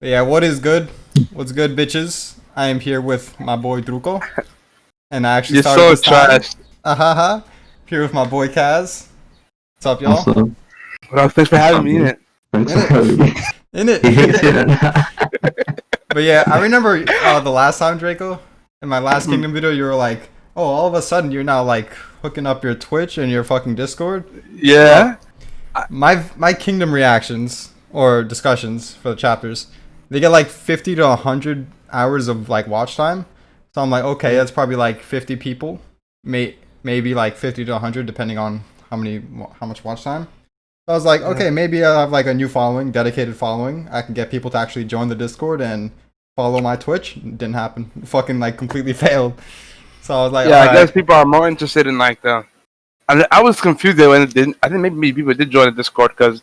Yeah, what is good? What's good, bitches? I am here with my boy Druko, and I actually You're started so this time. trash. Ahaha. Here with my boy Kaz. What's up, y'all? Also, Well, thanks for what's having up, me in dude? it. Thanks In for it, having me. in He hates it. it. But yeah, I remember the last time, Draco, in my last Mhm. Kingdom video, you were like, "Oh, all of a sudden you're now like hooking up your Twitch and your fucking Discord." Yeah. Well, my Kingdom reactions or discussions for the chapters, they get like 50 to 100 hours of like watch time. So I'm like, okay, that's probably like 50 people, maybe like 50 to 100 depending on how much watch time. So I was like, Yeah. okay, maybe I have like a new following, dedicated following. I can get people to actually join the Discord and follow my Twitch. Didn't happen. Fucking like completely failed. So I was like, Yeah, all I guess right, people are more interested in like the. I was confused there when it didn't. I think maybe people did join the Discord because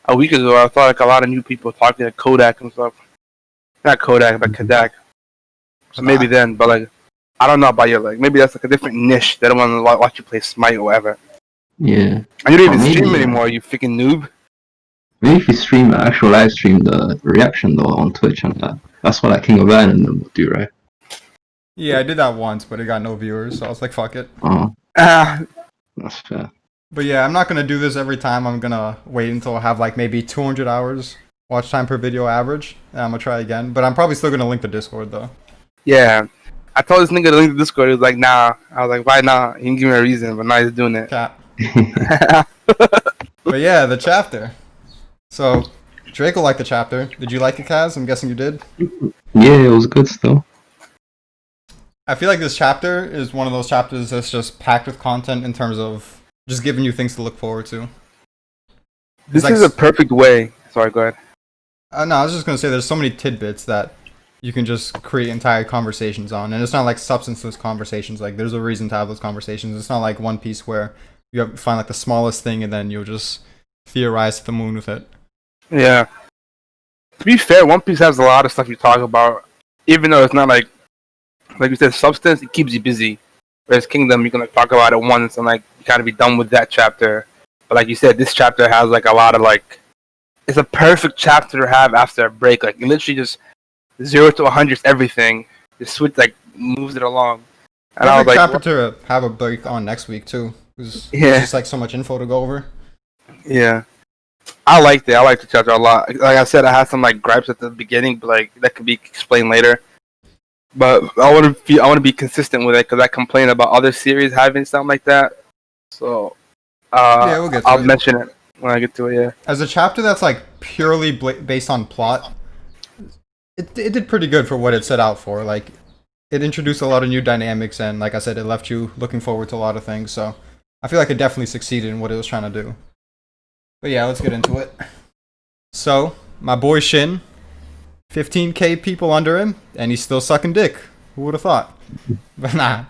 a week ago I thought like a lot of new people talking to Kodak and stuff. Not Kodak, but Kodak. So but maybe then, but like I don't know about you. Like maybe that's like a different niche. They don't want to watch you play Smite or whatever. Yeah. And you don't Or even maybe, stream anymore. You freaking noob. maybe if you stream an actual live stream, the reaction though on Twitch and that. That's what like King of Iron and them would do, right? yeah, I did that once, but it got no viewers. So I was like, fuck it. Oh, Ah, that's fair. But yeah, I'm not gonna do this every time. I'm gonna wait until I have like maybe 200 hours watch time per video average. And I'm gonna try again. But I'm probably still gonna link the Discord though. yeah. I told this nigga to link the Discord. He was like, nah. I was like, why not? He didn't give me a reason, but now he's doing it. Cap. But yeah, the chapter. So Draco liked the chapter. Did you like it, Kaz? I'm guessing you did. Yeah, it was good still. I feel like this chapter is one of those chapters that's just packed with content in terms of just giving you things to look forward to. This like is a perfect way. Sorry, go ahead. No, I was just gonna say there's so many tidbits that you can just create entire conversations on, and it's not like substanceless conversations. Like there's a reason to have those conversations. It's not like One Piece where you have find like the smallest thing and then you'll just theorize to the moon with it. Yeah. To be fair, One Piece has a lot of stuff you talk about, even though it's not like you said, substance. It keeps you busy. Whereas Kingdom, you can like talk about it once and like you kind of be done with that chapter. But like you said, this chapter has like a lot of like. It's a perfect chapter to have after a break. Like it literally just 0 to 100 everything. The switch like moves it along. And I was Perfect like, chapter to have a break on next week too. There's Yeah. just like so much info to go over. yeah. I liked it. I liked the chapter a lot. Like I said, I had some like gripes at the beginning, but like that could be explained later. But I want to be consistent with it because I complain about other series having something like that. So Yeah, we'll get to I'll it. mention it when I get to it. Yeah. As a chapter that's like purely based on plot, it did pretty good for what it set out for. Like it introduced a lot of new dynamics, and like I said, it left you looking forward to a lot of things. So I feel like it definitely succeeded in what it was trying to do. But yeah, let's get into it. So my boy Shin, 15k people under him, and he's still sucking dick. Who would have thought? But nah.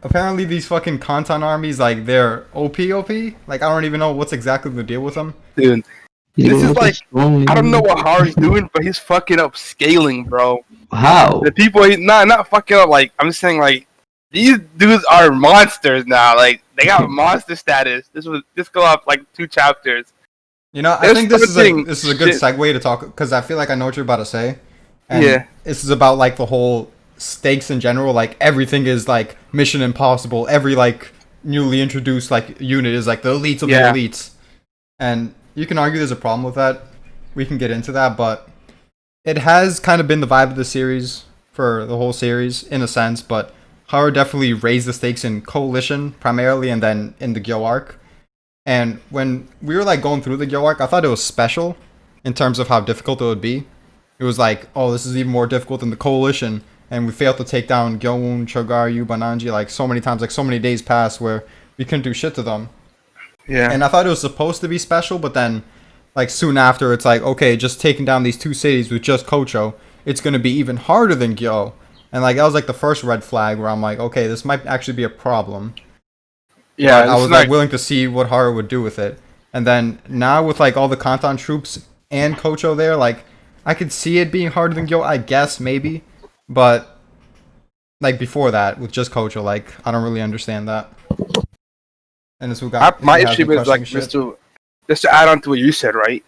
Apparently these fucking Kantan armies, like they're OP. Like I don't even know what's exactly the deal with them. Dude, You This know is what like- strong- I don't know what Haru's doing, but he's fucking up scaling, bro. How? The people, not fucking up. Like I'm just saying, like these dudes are monsters now. Like they got monster status. This go up like 2 chapters. You know, I There's think this is something- a good shit. segue to talk because I feel like I know what you're about to say. And Yeah. this is about like the whole stakes in general. Like everything is like Mission Impossible. Every like newly introduced like unit is like the elites of Yeah. the elites. And you can argue there's a problem with that. We can get into that, but it has kind of been the vibe of the series for the whole series in a sense. But Haru definitely raised the stakes in Coalition primarily, and then in the Gyo arc. And when we were like going through the Gyo arc, I thought it was special in terms of how difficult it would be. It was like, oh, this is even more difficult than the Coalition, and we failed to take down Gyoun, Chogaryu, Bananji like so many times, like so many days passed where we couldn't do shit to them. Yeah. And I thought it was supposed to be special, but then like soon after, it's like, okay, just taking down these 2 cities with just Kocho, it's gonna be even harder than Gyo. And like that was like the first red flag where I'm like, okay, this might actually be a problem. yeah. I it's was like willing to see what Haru would do with it. And then now with like all the Kantan troops and Kocho there, like I could see it being harder than Gyo, I guess maybe. But like before that, with just Kocho, like I don't really understand that. And this who got my who has issue me is like questioning shit. just to add on to what you said, right?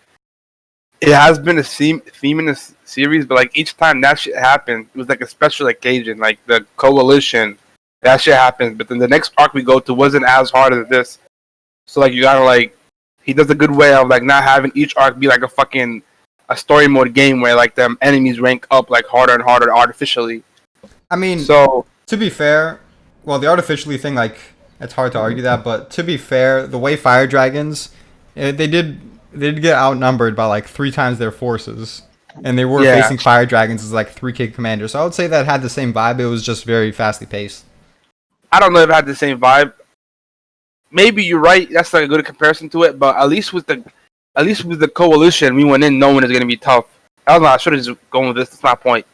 it has been a theme in this series, but like each time that shit happened, it was like a special occasion, like the coalition. That shit happens, but then the next arc we go to wasn't as hard as this. So like you gotta like, he does a good way of like not having each arc be like a story mode game where like the enemies rank up like harder and harder artificially. I mean, So to be fair, well, the artificially thing, like, it's hard to argue that, but to be fair, the way Fire Dragons, they did get outnumbered by like 3 times their forces, and they were Yeah. facing Fire Dragons as like 3K commanders. So I would say that had the same vibe. It was just very fastly paced. I don't know if it had the same vibe. Maybe you're right. That's like a good comparison to it. But at least with the coalition, we went in knowing it's gonna be tough. I should have just gone with this. That's my point.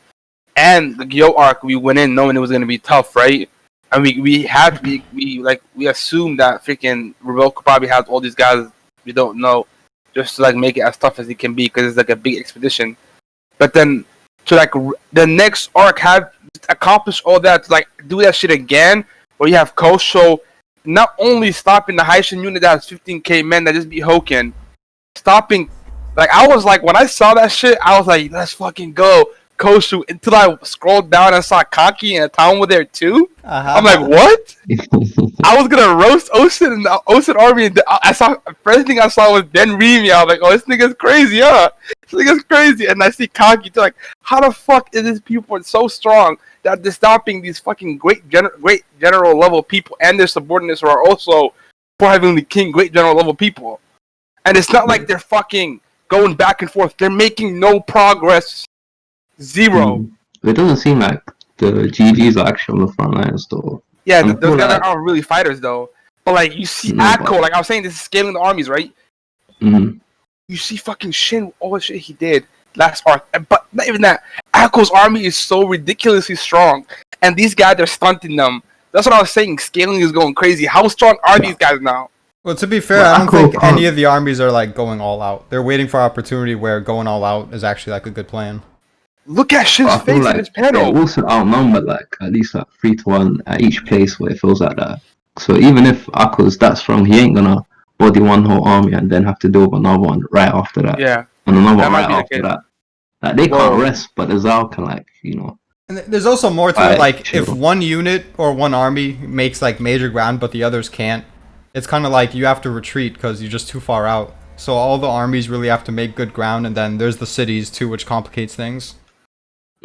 And the Gyo arc, we went in knowing it was gonna be tough, right? And we assumed that freaking Rebelco probably has all these guys we don't know, just to like make it as tough as it can be because it's like a big expedition. But then to like the next arc have accomplish all that to like do that shit again, where you have Kosho not only stopping the Haishin unit that has 15k men that just beat Hoken, stopping, like I was like when I saw that shit, I was like, let's fucking go Koshu, until I scrolled down and saw Kaki and Town there too. Uh-huh. I'm like, what? I was gonna roast Ocean and the Ocean army, and I saw first thing I saw was Ben Remy. I was like, oh, this nigga's crazy, huh? This nigga's crazy. And I see Kaki too, like, how the fuck is this people so strong that they're stopping these fucking great general level people and their subordinates who are also for Heavenly King great general level people. And it's not like they're fucking going back and forth. They're making no progress. Zero. It doesn't seem like the GGs are actually on the front lines though. Yeah, I'm those cool guys like- aren't really fighters though. But like you see No, Akko, but- like I was saying, this is scaling the armies, right? Mhm. You see fucking Shin, all the shit he did last arc. But not even that. Akko's army is so ridiculously strong. And these guys are stunting them. That's what I was saying. Scaling is going crazy. How strong are these guys now? Well, to be fair, Well, I don't Akko think can't- any of the armies are like going all out. They're waiting for opportunity where going all out is actually like a good plan. Look at Shin's I feel face in like this they're panel. also outnumbered like at least like 3-1 at each place where it feels like that. So even if Akko's that strong, he ain't gonna body one whole army and then have to do another one right after that. Yeah. And another That one might right be the after case. that. Like they Whoa. can't rest, but the Zao can like, And there's also more to it. Alright, Like, chill. if one unit or one army makes like major ground, but the others can't, it's kind of like you have to retreat because you're just too far out. So all the armies really have to make good ground, and then there's the cities too, which complicates things.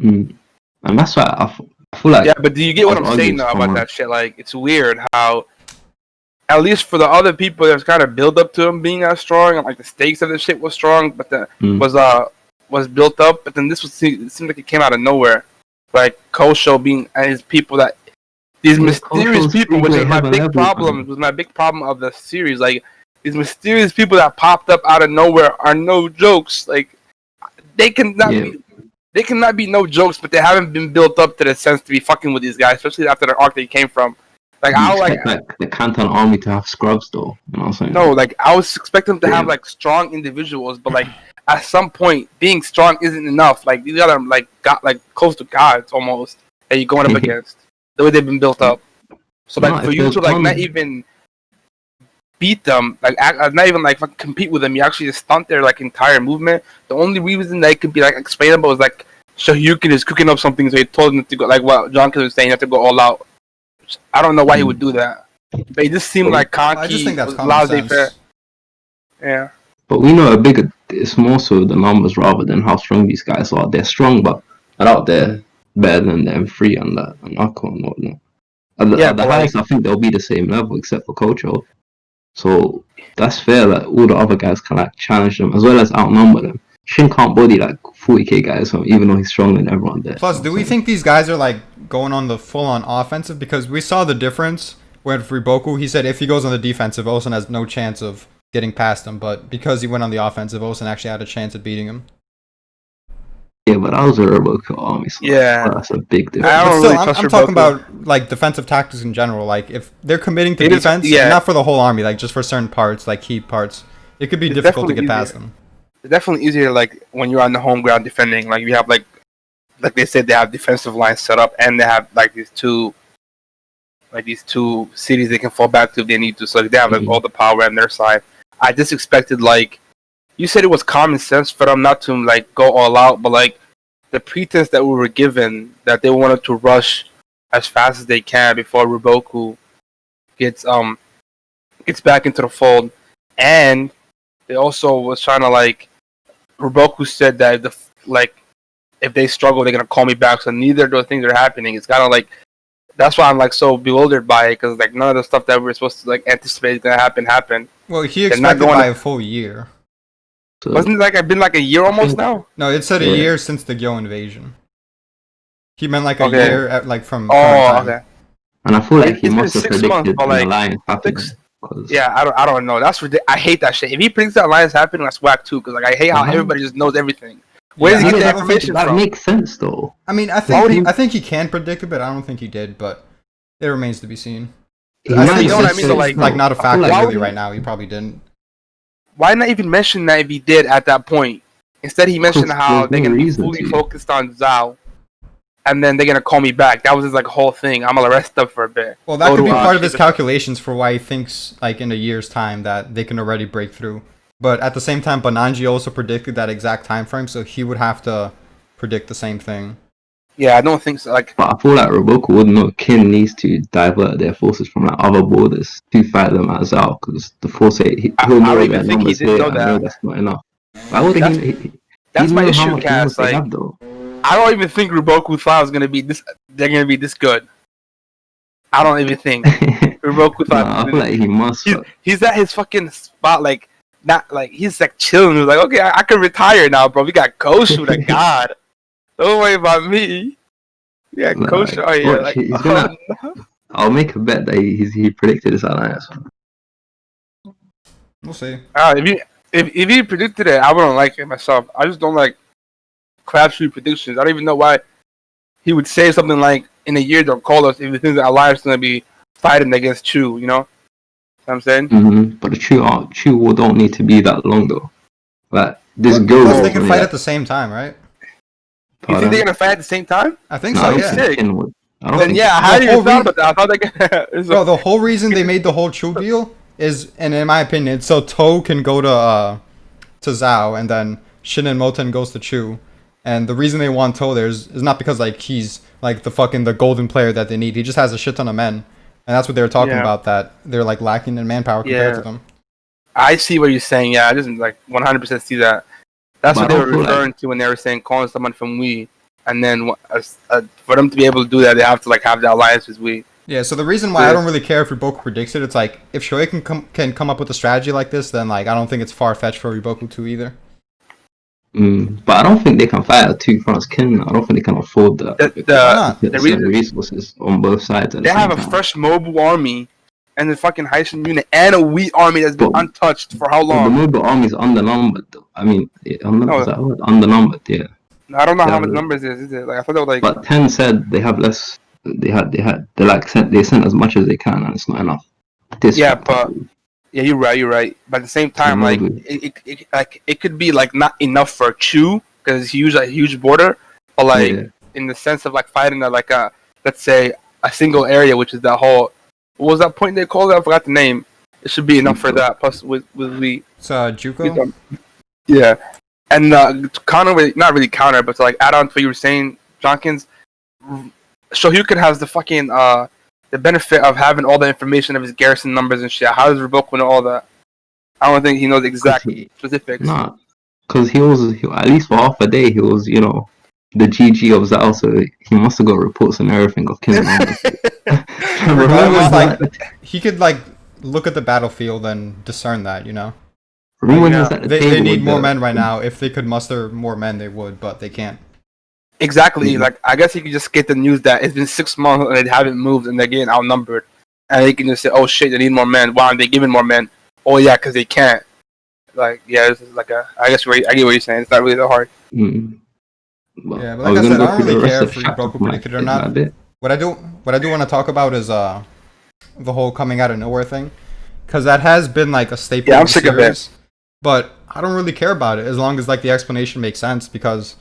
and that's why I feel like Yeah, but do you get what I'll I'm saying argue though for about more. that shit? Like, it's weird how, at least for the other people, there's kind of build up to them being that strong, and like the stakes of the shit was strong, but the was built up. But then this it seemed like it came out of nowhere, like Kosho being and his people that these Yeah, mysterious Kosho's people, which pretty is my great big level, problem. man. Was my big problem of the series. Like these mysterious people that popped up out of nowhere are no jokes. Like they cannot Yeah. be. They cannot be no jokes, but they haven't been built up to the sense to be fucking with these guys, especially after the arc they came from. Like you I was expect like the Canton army to have scrubs though. You know what I'm saying? no, like I was expecting them to have Yeah. like strong individuals, but like at some point, being strong isn't enough. Like these guys are like got like close to gods almost that you're going up against the way they've been built up. So like No, for if you there's to like one- not even beat them, like not even like fucking compete with them, you actually just stunt their like entire movement. The only reason that it could be like explainable is like Shoryuken is cooking up something, so he told him to go like what John was saying, you have to go all out. I don't know why he would do that, but it just seemed like Kanki I just think that's was common laissez-faire. sense. Yeah. But we know a bigger. It's more so the numbers rather than how strong these guys are. They're strong, but they're out there better than them free and that and Akko and whatnot. At the, Yeah, at the but, highest, I think they'll be the same level except for Kocho. So that's fair that all the other guys can like challenge them as well as outnumber them. Shin can't body like 40k guys, even though he's stronger than everyone there. Plus, do we think these guys are like going on the full-on offensive? Because we saw the difference with Riboku. He said if he goes on the defensive, Osen has no chance of getting past him. But because he went on the offensive, Osen actually had a chance at beating him. Yeah, but that was a Roboco army. So Yeah. that's a big I difference. don't But really still, I'm trust talking Riboku. about like defensive tactics in general. Like if they're committing to It is- defense, yeah. and not for the whole army, like just for certain parts, like key parts, it could be It's difficult to get definitely past easier. them. It's definitely easier like when you're on the home ground defending. Like you have like they said they have defensive lines set up and they have like these two cities they can fall back to if they need to. So like, they have like Mhm. all the power on their side. I just expected like you said it was common sense for them not to like go all out, but like the pretense that we were given that they wanted to rush as fast as they can before Ruboku gets back into the fold, and they also was trying to like Ruboku said that if they struggle they're gonna call me back. So neither of those things are happening. It's kind of like that's why I'm like so bewildered by it because like none of the stuff that we were supposed to like anticipate is gonna happen. Well, he expected by a full year. So, Wasn't it like it's been like a year almost now? No, it said a Yeah. year since the Gyo invasion. He meant like a Okay. year at, like from. Oh, current time. okay. and I feel like It's he been must have 6 months, predicted but, an like, alliance happening. 6 'cause- Yeah, I don't know. That's I hate that shit. If he predicts that alliance happening, that's whack too. Because like I hate how Uh-huh. everybody just knows everything. Where does Yeah, he get Yeah, the that- information that from? makes sense though. I mean, I Why would think he- I think he can predict it, but I don't think he did. But it remains to be seen. He I might think you know have what I said mean? So, it, like- no. like not a I feel factor like- Why really would- right now. He probably didn't. Why not even mention that if he did at that point? Instead, he mentioned Because how there's they're no gonna be reason fully to. focused on Zhao, and then they're gonna call me back. That was his like whole thing. I'm gonna rest up for a bit. Well, that Go could to, be part of his Shibuya. calculations for why he thinks like in a year's time that they can already break through. But at the same time, Bananji also predicted that exact time frame, so he would have to predict the same thing. Yeah, I don't think so. Like, But I feel like Roboku would know Kin needs to divert their forces from like other borders to fight them at Zao because the force he'll I know don't their even think he numbers did here know and know that. that's not enough. Why would That's- he that's he'd my know how issue, much Cass. numbers they Like, have though. I don't even think Ruboku thought it was gonna be this. They're gonna be this good. I don't even think Ruboku thought. Nah, I feel like he must. He's at his fucking spot, like not like he's like chilling. He's like, okay, I can retire now, bro. We got Koshu, like God. Don't worry about me. Yeah, Like, Koshu. Oh yeah, watch, like he's gonna- I'll make a bet that he predicted this alliance. We'll see. if he predicted it, I wouldn't like it myself. I just don't like crapshoot predictions. I don't even know why he would say something like in a year they'll call us if he thinks that Alliance is gonna be fighting against Chu. You know what I'm saying? But the Chu war don't need to be that long though. Like this Well, girl. because they can fight at the same time, right? You think they're gonna fight at the same time? I think No, so. I don't Yeah. think Kin would. I don't Then think yeah, I hadn't The even whole thought about that. I thought they Bro, the whole reason they made the whole Chu deal is, and in my opinion, it's so To can go to Zhao, and then Shin and Moten goes to Chu. And the reason they want To there is not because like he's like the golden player that they need. He just has a shit ton of men, and that's what they were talking Yeah. about. That they're like lacking in manpower compared Yeah. to them. I see what you're saying. Yeah, I just like 100% see that. That's But what they I were feel like- referring to when they were saying calling someone from we, and then for them to be able to do that, they have to like have the alliance with we. Yeah, so the reason why I Yeah. don't really care if Riboku predicts it, it's like if Shoei can come up with a strategy like this, then like I don't think it's far fetched for Riboku to either. But I don't think they can fight at two fronts. Kin, I don't think they can afford that. not? There's reason- resources on both sides. At They the have same a time. fresh mobile army, and the fucking Haitian unit, and a wheat army that's been But- untouched for how Well, the long? mobile army is undernumbered. Though. I mean, No. is that a word? Undernumbered, yeah. I don't know how Yeah. much numbers is it? Like I thought they were like. But 10 said they have less. They sent as much as they can, and it's not enough. Yeah, but- Yeah, you're right. But at the same time, like Maybe. it could be like not enough for Chu because it's a huge border, but like in the sense of like fighting at like a let's say a single area, which is that whole what was that point they called it? I forgot the name. It should be enough for that. Plus with we It's Juko. yeah, and not really counter, but to like add on to what you were saying, Jonkins. Shohyuken has the fucking the benefit of having all the information of his garrison numbers and shit. How does Riboku know all that? I don't think he knows exact specifics. Nah, because he at least for half a day he was the GG of Zao, so he must have got reports and everything of Kin. Regardless, like he could like look at the battlefield and discern that, you know. Remember when he Yeah. was at the They table need with more the- men right now. If they could muster more men, they would, but they can't. Exactly. Mhm. Like I guess he could just get the news that it's been 6 months and they haven't moved and they're getting outnumbered, and he can just say, "Oh shit, they need more men. Why aren't they giving more men?" Oh yeah, because they can't. Like yeah, this is like I get what you're saying. It's not really that hard. Well, Yeah, but are like we I gonna said, go I don't through the really rest care of if chapter Riboku from, like, predicted or bit by not. bit? What I do want to talk about is the whole coming out of nowhere thing, because that has been like a staple. Yeah, I'm of the sick of it. series, but I don't really care about it as long as like the explanation makes sense. Because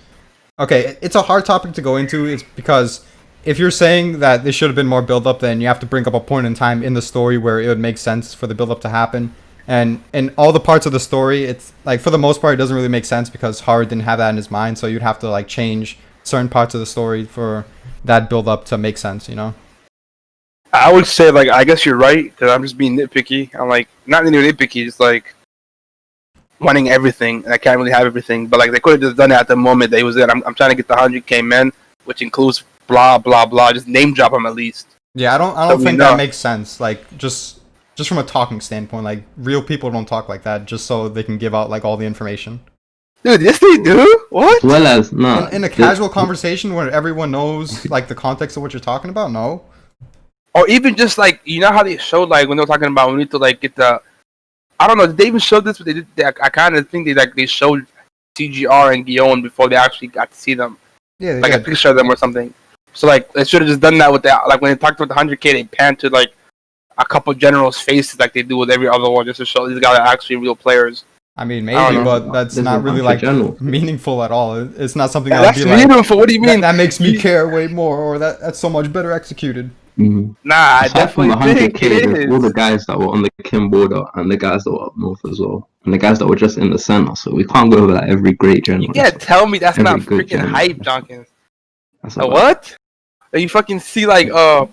okay, it's a hard topic to go into. It's because if you're saying that there should have been more build up, then you have to bring up a point in time in the story where it would make sense for the build up to happen. And in all the parts of the story, it's like for the most part, it doesn't really make sense because Haru didn't have that in his mind. So you'd have to like change certain parts of the story for that build up to make sense, you know? I would say, like, I guess you're right, because I'm just being nitpicky. I'm like, not really nitpicky, just like wanting everything, and I can't really have everything. But like, they could have just done it at the moment they was in. I'm trying to get the 100K men, which includes blah blah blah. Just name drop them at least. Yeah, I don't think that makes sense. Like just from a talking standpoint, like real people don't talk like that just so they can give out like all the information. Dude, yes they do. What? As well as no. In a casual conversation where everyone knows like the context of what you're talking about, no. Or even just like, you know how they showed like when they were talking about we need to like get the, I don't know, did they even show this? But they did. I kind of think they showed CGR and Guillaume before they actually got to see them, Yeah, like a picture of them or something. So like they should have just done that with that. Like when they talked about the 100K, they panned to like a couple generals' faces like they do with every other one, just to show these guys are actually real players. I mean, I maybe, don't but that's There's not a really bunch like of generals. meaningful at all. It's not something Yeah, I'd that's be like. meaningful. What do you mean? That makes me care way more, or that's so much better executed. Mm-hmm. Nah, I Aside from definitely the think 100K, it there's all the is. guys that were on the Kim border and the guys that were up north as well, and the guys that were just in the center. So we can't go over like every great general. You can't tell me that's Every not good freaking general. hype, Jonkins. That's A about- what? And you fucking see like if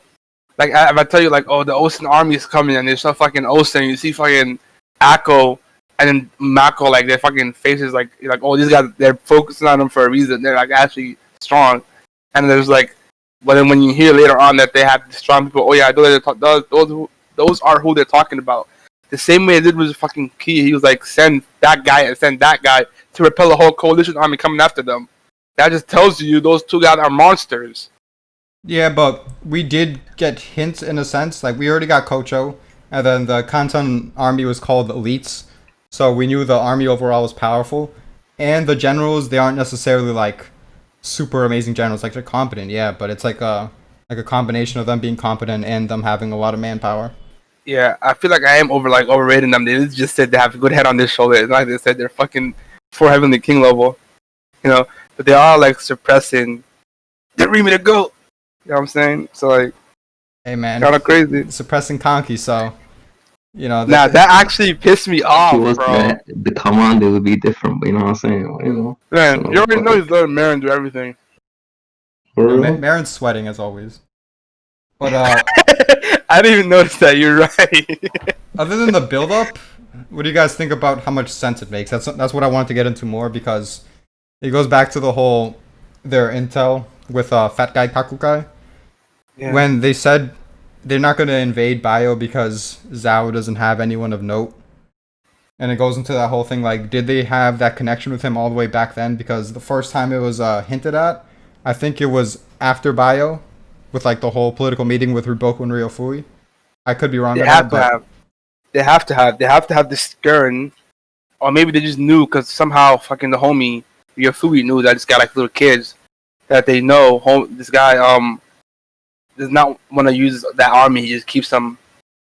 I tell you like, oh, the Osen army is coming and there's some fucking Osen, you see fucking Akko and then Mako, like their fucking faces like oh, these guys, they're focusing on them for a reason. They're like actually strong. And there's like, but then when you hear later on that they have strong people, oh yeah, those are who they're talking about. The same way it did was fucking key. He was like, send that guy and send that guy to repel the whole coalition army coming after them. That just tells you those two guys are monsters. Yeah, but we did get hints in a sense. Like we already got Kocho, and then the Kanton army was called elites, so we knew the army overall was powerful. And the generals, they aren't necessarily like super amazing generals. Like they're competent, yeah, but it's like a combination of them being competent and them having a lot of manpower. Yeah, I feel like I am overrating them. They just said they have a good head on their shoulder. It's not like they said they're fucking for Heavenly King level, you know. But they are like suppressing the Remy the Goat. You know what I'm saying? So like, Hey man, kind of crazy. suppressing Conky, so you know. Nah, that actually pissed me If off, he was bro. there, the commander would be different. But you know what I'm saying? You know, Man, you already know he's letting Marin do everything. for real. Marin's sweating as always. But I didn't even notice that. You're right. other than the build up, what do you guys think about how much sense it makes? That's what I wanted to get into more because it goes back to the whole their intel with Fat Guy Kakukai. Yeah. When they said they're not going to invade Bio because Zhao doesn't have anyone of note. And it goes into that whole thing like, did they have that connection with him all the way back then? Because the first time it was hinted at, I think it was after Bio, with like the whole political meeting with Ruboku and Ryofui. I could be wrong. They on have that, to have. They have to have this Gurren, or maybe they just knew because somehow fucking the homie Ryofui knew that this guy like little kids that they know. This guy does not want to use that army. He just keeps them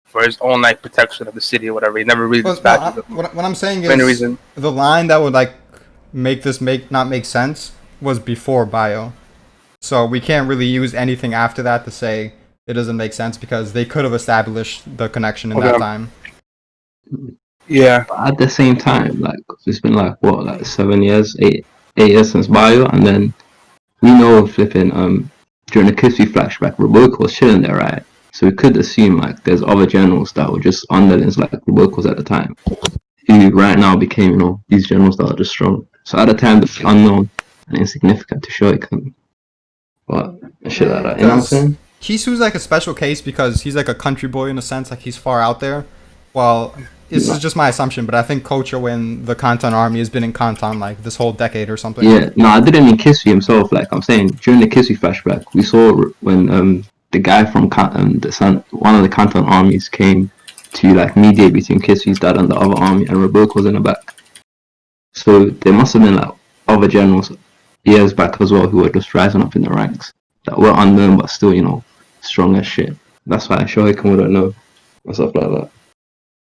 for his own like protection of the city or whatever. He never really But, dispatches them what I'm saying for any is reason. the line that would like make this not make sense was before Bio. So we can't really use anything after that to say it doesn't make sense because they could have established the connection in that Okay. time. Yeah, But at the same time, like it's been like what, like 7 years, 8 years since Bio, and then we know flipping during the Kisui flashback, Roboco was chilling there, right? So we could assume like there's other generals that were just underlings like Robocos at the time, who right now became, you know, these generals that are just strong. So at the time, it's unknown and insignificant to Shoikan. But shit like that, you know what I'm saying? Kisu's like a special case because he's like a country boy in a sense, like he's far out there. Well, this is just my assumption, but I think Kocho and the Kanton army has been in Kanton like this whole decade or something. Yeah, no, I didn't mean Kisui himself. Like I'm saying, during the Kisui flashback, we saw when the guy from one of the Kanton armies came to like mediate between Kisui's dad and the other army, and Roboco was in the back. So there must have been like other generals years back as well who were just rising up in the ranks that were unknown but still, you know, strong as shit. That's why Shoikan wouldn't know and stuff like that.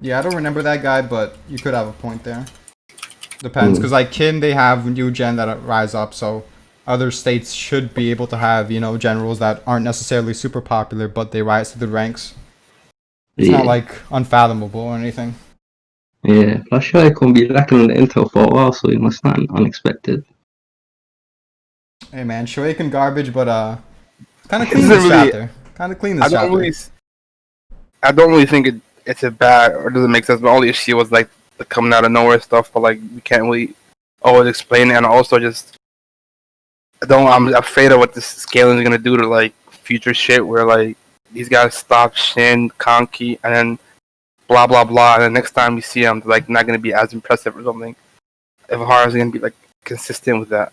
Yeah, I don't remember that guy, but you could have a point there. Depends, because like Kin, they have new gen that rise up, so other states should be able to have, you know, generals that aren't necessarily super popular, but they rise to the ranks. It's not like unfathomable or anything. Yeah, plus Shoyekon be lacking on the intel for a while, so it must not unexpected. Hey man, Shoeiken garbage, but kind of It clean doesn't this really. chapter. Kind of clean I this don't chapter. really. I don't really think it's a bad or doesn't make sense. My only issue was like the coming out of nowhere stuff, but like we can't really always explain it, and also just I'm afraid of what this scaling is gonna do to like future shit where like these guys stop Shin, Kanki, and then blah blah blah, and the next time we see them, they're like not gonna be as impressive or something. If Hara's gonna be like consistent with that.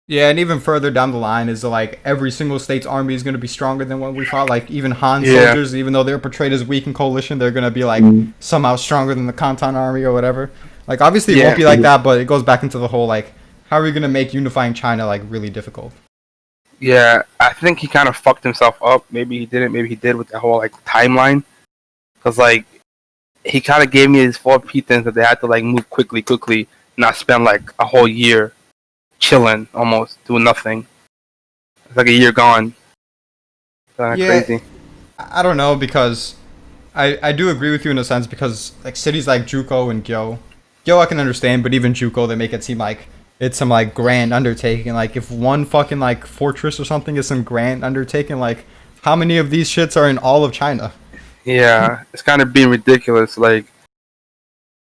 Yeah, and even further down the line is like every single state's army is going to be stronger than what we thought. Like even Han Yeah. soldiers, even though they're portrayed as weak in coalition, they're going to be like Mm. somehow stronger than the Kantan army or whatever. Like obviously it Yeah. won't be like that, but it goes back into the whole like how are we going to make unifying China like really difficult? Yeah, I think he kind of fucked himself up. Maybe he didn't. Maybe he did with the whole like timeline, because like he kind of gave me these 4P things that they had to like move quickly, not spend like a whole year chilling, almost doing nothing. It's like a year gone. Kind of Yeah. crazy. I don't know because I do agree with you in a sense because like cities like Juko and Gyo I can understand, but even Juko they make it seem like it's some like grand undertaking. Like if one fucking like fortress or something is some grand undertaking, like how many of these shits are in all of China? Yeah, it's kind of being ridiculous. Like,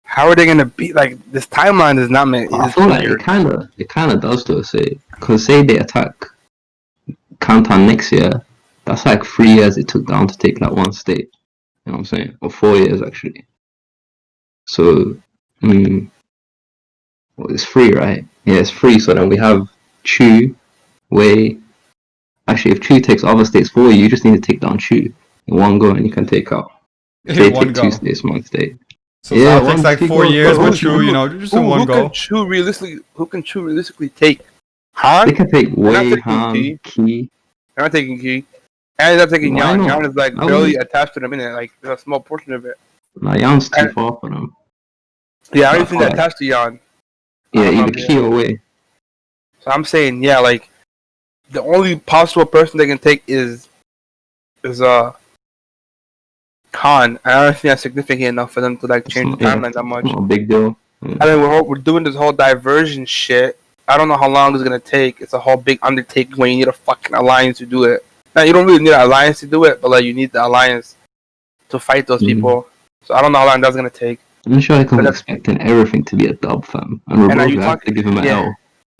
how are they gonna be like this timeline is not meant? I feel like it kind of does though. Say they attack Kantan next year, that's like 3 years it took down to take like one state. You know what I'm saying? Or 4 years actually. So, well, it's 3, right? Yeah, it's 3. So then we have Chu, Wei. Actually, if Chu takes other states for you, you just need to take down Chu in one go, and you can take out. If they One take go. 2 states, 1 state. So Yeah, that takes one like big 4 go. years, Who- but Chu, you know, just in one Who go. can Chu realistically take? Han? They can take not Wei, taking Han, Qi. Qi. They're not taking Ki. And they're not taking Why Yan. not? Yan is like I barely wouldn't- attached to them in it. Like there's a small portion of it. Like, Yan's too And- far for them. Yeah, I don't Not even think they're far. attached to Yan. Yeah, I don't either know, Qi or Wei. So I'm saying, yeah, like the only possible person they can take is Khan. I don't think that's significant enough for them to like change the Yeah, timeline that much. Not a big deal. I mean, we're doing this whole diversion shit. I don't know how long it's gonna take. It's a whole big undertaking when you need a fucking alliance to do it. Now you don't really need an alliance to do it, but like you need the alliance to fight those Mhm. people. So I don't know how long that's gonna take. I'm sure I But can that's- expecting everything to be a dub, fam. And And are you Roboga have talk- to give him an yeah. L.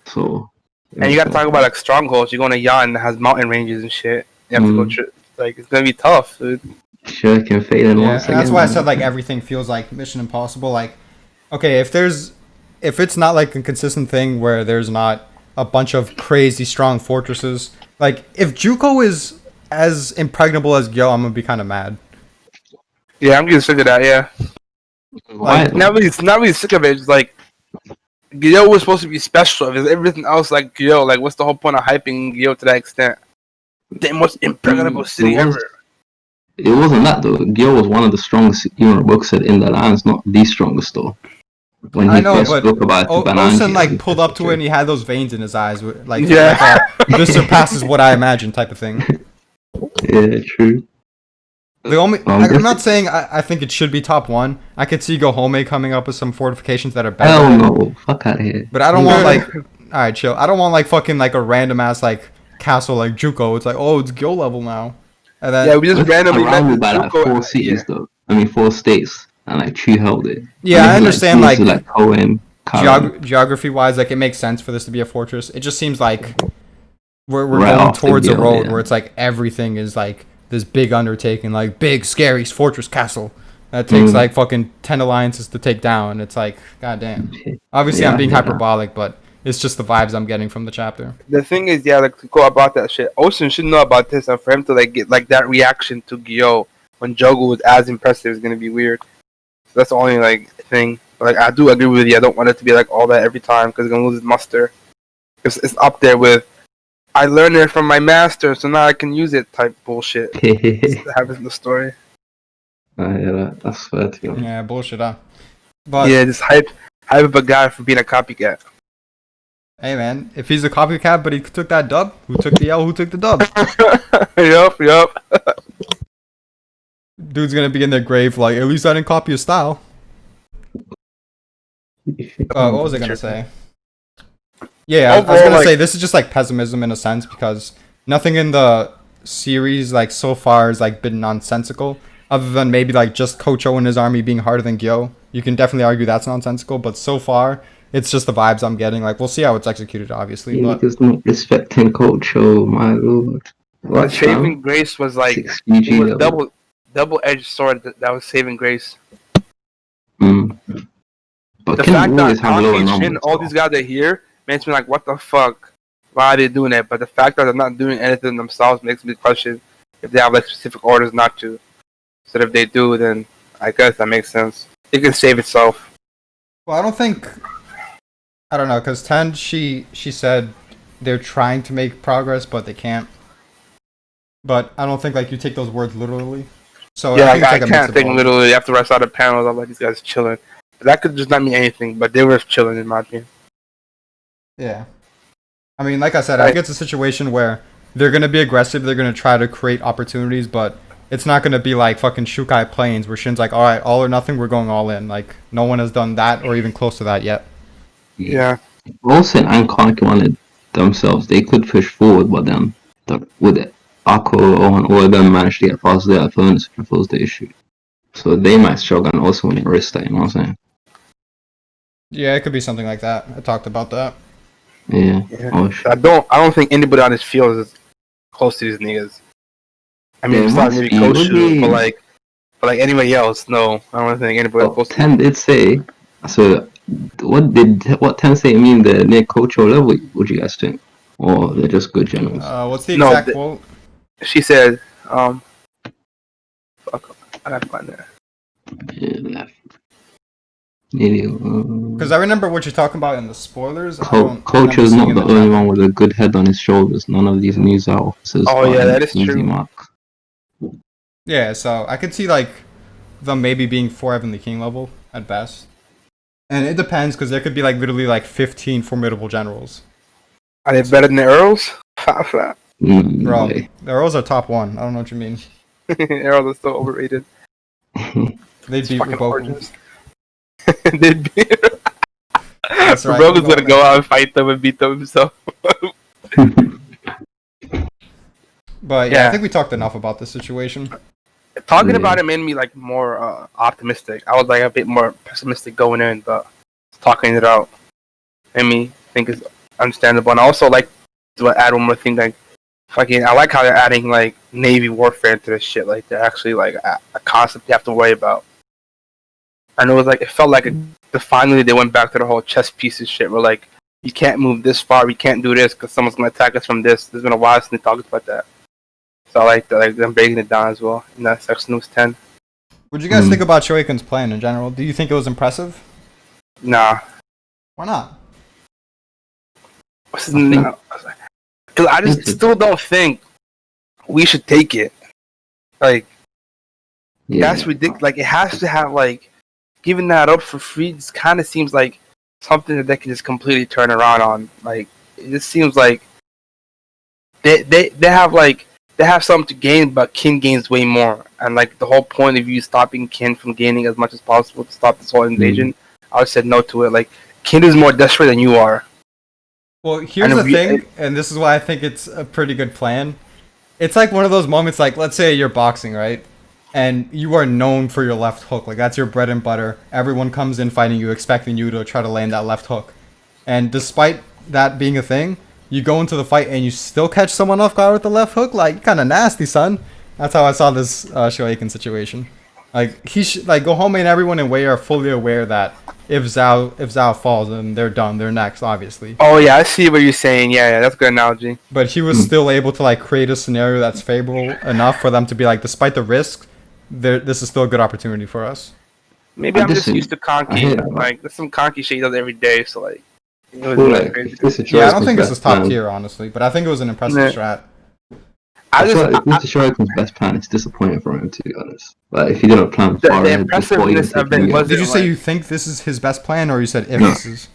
So. And you gotta talk about like strongholds. You're going to Yan that has mountain ranges and shit. You have to go like it's gonna be tough, dude. Sure can fail in Yeah, once and that's again, why I man. said like everything feels like Mission Impossible. Like, okay, if it's not like a consistent thing where there's not a bunch of crazy strong fortresses, like if Juko is as impregnable as Gyo, I'm gonna be kind of mad. Yeah, I'm getting sick of that. Yeah, Why? like, though? not really sick of it. It's like Gyo was supposed to be special. If everything else like Gyo, like what's the whole point of hyping Gyo to that extent? The most impregnable city It was- ever. It wasn't that though. Gyo was one of the strongest, Roboga said, in the lands, not the strongest though. When he I know, first but spoke about Osen Bananji, like pulled up to it and he had those veins in his eyes, like Yeah. this surpasses what I imagined type of thing. Yeah, true. The only Well, I'm not saying I think it should be top one. I could see Gohome coming up with some fortifications that are better. Hell than it. no. Fuck out of here. But I don't want like, all right, chill. I don't want like fucking like a random ass like castle like Juko. It's like, oh, it's Gyo level now, and then Yeah, we just randomly met surrounded this by like Zuko- 4 cities though. I mean 4 states, and like Chu held it. Yeah, And I then, understand, cities like, like Cohen, Karen. geography wise, like it makes sense for this to be a fortress. It just seems like we're Right going off the towards a deal, road yeah. where it's like everything is like this big undertaking, like big scary fortress castle that takes like fucking 10 alliances to take down. It's like, goddamn. Obviously, Yeah, I'm being yeah. hyperbolic, but it's just the vibes I'm getting from the chapter. The thing is, yeah, like to go about that shit. Ocean should know about this, and for him to like get like that reaction to Gyo when Jogo was as impressive is gonna be weird. So that's the only like thing. But, like I do agree with you. I don't want it to be like all that every time because it's gonna lose its muster. It's up there with I learned it from my master, so now I can use it type bullshit. That happens in the story. Yeah, that's fair to be Yeah, bullshit, huh? But Yeah, just hype up a guy for being a copycat. hey, man, if he's a copycat, but he took that dub, who took the L? Who took the dub? Yup. Dude's gonna be in their grave like, at least I didn't copy his style. What was I gonna say? Yeah, I was Overall, gonna like- say this is just like pessimism in a sense because nothing in the series like so far has like been nonsensical, other than maybe like just Coach O and his army being harder than Gyo. You can definitely argue that's nonsensical, but so far it's just the vibes I'm getting. Like we'll see how it's executed, obviously. But Niggas not respecting culture, my lord. The What, saving fam? grace was like 6 it PG was level. double-edged sword that was saving grace. Mm. But The can fact that always have lower Anki, Shin, numbers. all though. these guys are here makes me like, what the fuck? Why are they doing that? But the fact that they're not doing anything themselves makes me question if they have like specific orders not to. So if they do, then I guess that makes sense. It can save itself. well, I don't think. I don't know, cause Ten she said they're trying to make progress, but they can't. But I don't think like you take those words literally. So Yeah, I think it's I like a can't mix of think both. literally after I saw the panels. I'm like, these guys chilling. That could just not mean anything, but they were chilling in my opinion. Yeah. I mean, like I said, I Right. think it's a situation where they're going to be aggressive. They're going to try to create opportunities, but it's not going to be like fucking Shukai Plains where Shin's like, all right, all or nothing, we're going all in. Like, no one has done that or even close to that yet. Yeah. Also, and Kanki wanted themselves, they could push forward, but then with it, Akko and all of them managed to get past their opponents if it was the issue. So they might struggle and also win a risk that, you know what I'm saying? Yeah, it could be something like that. I talked about that. Yeah. Yeah. Oh, shit. I don't think anybody on this field is close to these niggas. I mean, There it's not must maybe be, Coach would Shu, be. but like anybody else, no. I don't think anybody Well, close to 10 did say, so what 10 say mean they're near cultural level, would you guys think? Or they're just good generals? What's the No, exact the- quote? She said, fuck, I gotta find that. Yeah, left. Nearly, Because I remember what you're talking about in the spoilers. I don't Culture's remember not seeing the in only chapter. one with a good head on his shoulders. None of these news officers Oh, are yeah, an that is easy true. mark. Yeah, so I could see like them maybe being 4 Heavenly King level at best. And it depends because there could be like literally like 15 formidable generals. Are they better than the Earls? Bro, Way. the Earls are top 1. I don't know what you mean. Earls are so overrated. They'd It's beat fucking Raboku. origins. They'd be. That's right. Rogue's gonna go out and fight them and beat them himself. But yeah, Yeah. I think we talked enough about this situation. Talking Yeah. about it made me like more optimistic. I was like a bit more pessimistic going in, but talking it out made me think it's understandable. And I also like to add one more thing, like fucking, I like how they're adding like Navy warfare into this shit. Like they're actually like a concept you have to worry about. And it felt like finally they went back to the whole chess pieces shit. Where like you can't move this far, we can't do this because someone's gonna attack us from this. There's been a while since they talked about that. So I like them breaking it down as well in that section news 10. What do you guys Hmm. think about Shoiken's plan in general? Do you think it was impressive? Nah. Why not? Because I just still don't think we should take it. Like, Yeah. that's ridiculous. Like, it has to have, like, giving that up for free just kind of seems like something that they can just completely turn around on. Like, it just seems like they have something to gain, but Kin gains way more. And, like, the whole point of you stopping Kin from gaining as much as possible to stop this whole invasion, I would said no to it. Like, Kin is more desperate than you are. Well, here's And the we- thing, and this is why I think it's a pretty good plan. It's like one of those moments, like, let's say you're boxing, right? And you are known for your left hook. Like, that's your bread and butter. Everyone comes in fighting you, expecting you to try to land that left hook. And despite that being a thing, you go into the fight and you still catch someone off guard with the left hook. Like, kind of nasty, son. That's how I saw this Shoeiken situation. Like, he should, like, Gohome and everyone in Wei are fully aware that if Zhao falls, then they're done. They're next, obviously. Oh, yeah, I see what you're saying. Yeah, that's a good analogy. But he was still able to like create a scenario that's favorable enough for them to be like, despite the risk, this is still a good opportunity for us. Maybe I I'm just disagree. used to I hear Conky. that, Like, there's some Conky shit he does every day, so, like, it was Well, really like, crazy. if this is Yeah, I don't Shoeiken's think this best is top plan- tier, honestly, but I think it was an impressive Nah. strat. I I feel just, like if this is Shoeiken's best plan, it's disappointing for him, to be honest. Like, if he didn't plan far the ahead before even impressiveness of taking it it. was- Did you say like- you think this is his best plan, or you said if No. this is?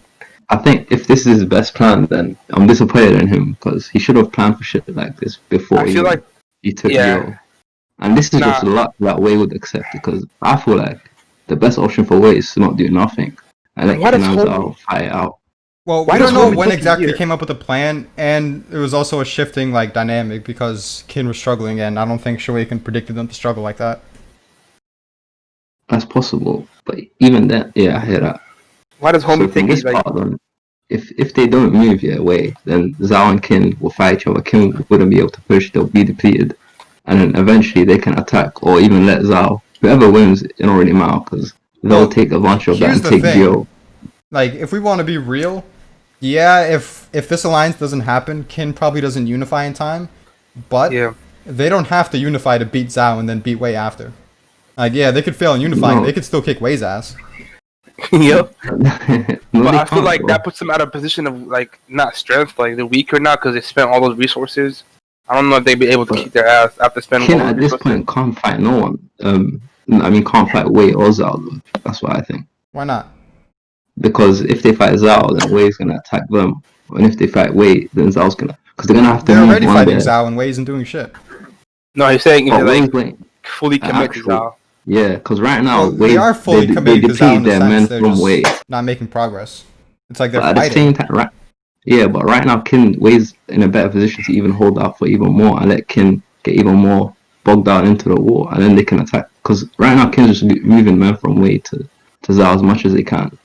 I think if this is his best plan, then I'm disappointed in him because he should have planned for shit like this before I feel like, he took yeah. Yo. And this is just Nah. luck that Wei would accept it because I feel like the best option for Wei is to not do nothing and let Why Kin does and Homie- Zao fight it out. Well, Why we does don't know Homie when take a exactly year? came up with the plan, and it was also a shifting like dynamic because Kin was struggling, and I don't think Shoeiken predicted them to struggle like that. That's possible, but even then, yeah, I hear that. Why does So Homie from take this it like? part, then, if they don't move your way, then Zhao and Kin will fight each other. Kin wouldn't be able to push; they'll be depleted, and then eventually they can attack or even let Zhao. Whoever wins, it don't really matter because they'll Well, take advantage of that here's and the take thing. Gyo. Like, if we want to be real, yeah, if this alliance doesn't happen, Kin probably doesn't unify in time, but Yeah. they don't have to unify to beat Zhao and then beat Wei after. Like, yeah, they could fail in unifying, No. they could still kick Wei's ass. Yep. No, But they I feel can't, like bro. that puts them out of position of like not strength, like they're weaker now because they spent all those resources. I don't know if they'd be able to But keep their ass after spending Kin all those at this resources. point can't fight no one. I mean, can't fight Wei or Zhao. Though. That's what I think. Why not? Because if they fight Zhao, then Wei's gonna attack them, and if they fight Wei, then Zhao's gonna. Because they're gonna have to They're move already one fighting there. Zhao and Wei isn't doing shit. No, he's saying if But they Wei's like going. fully commit to actual- Zhao. Yeah, because right now Well, Wei, they are fully they committed to Zhao in depleted the their sense men they're from just Wei. not making progress. It's like they're But at the fighting. same time, right? Yeah, but right now Wei's in a better position to even hold out for even more and let Kin get even more bogged down into the war, and then they can attack. Because right now Kin's just moving men from Wei to Zhao as much as they can.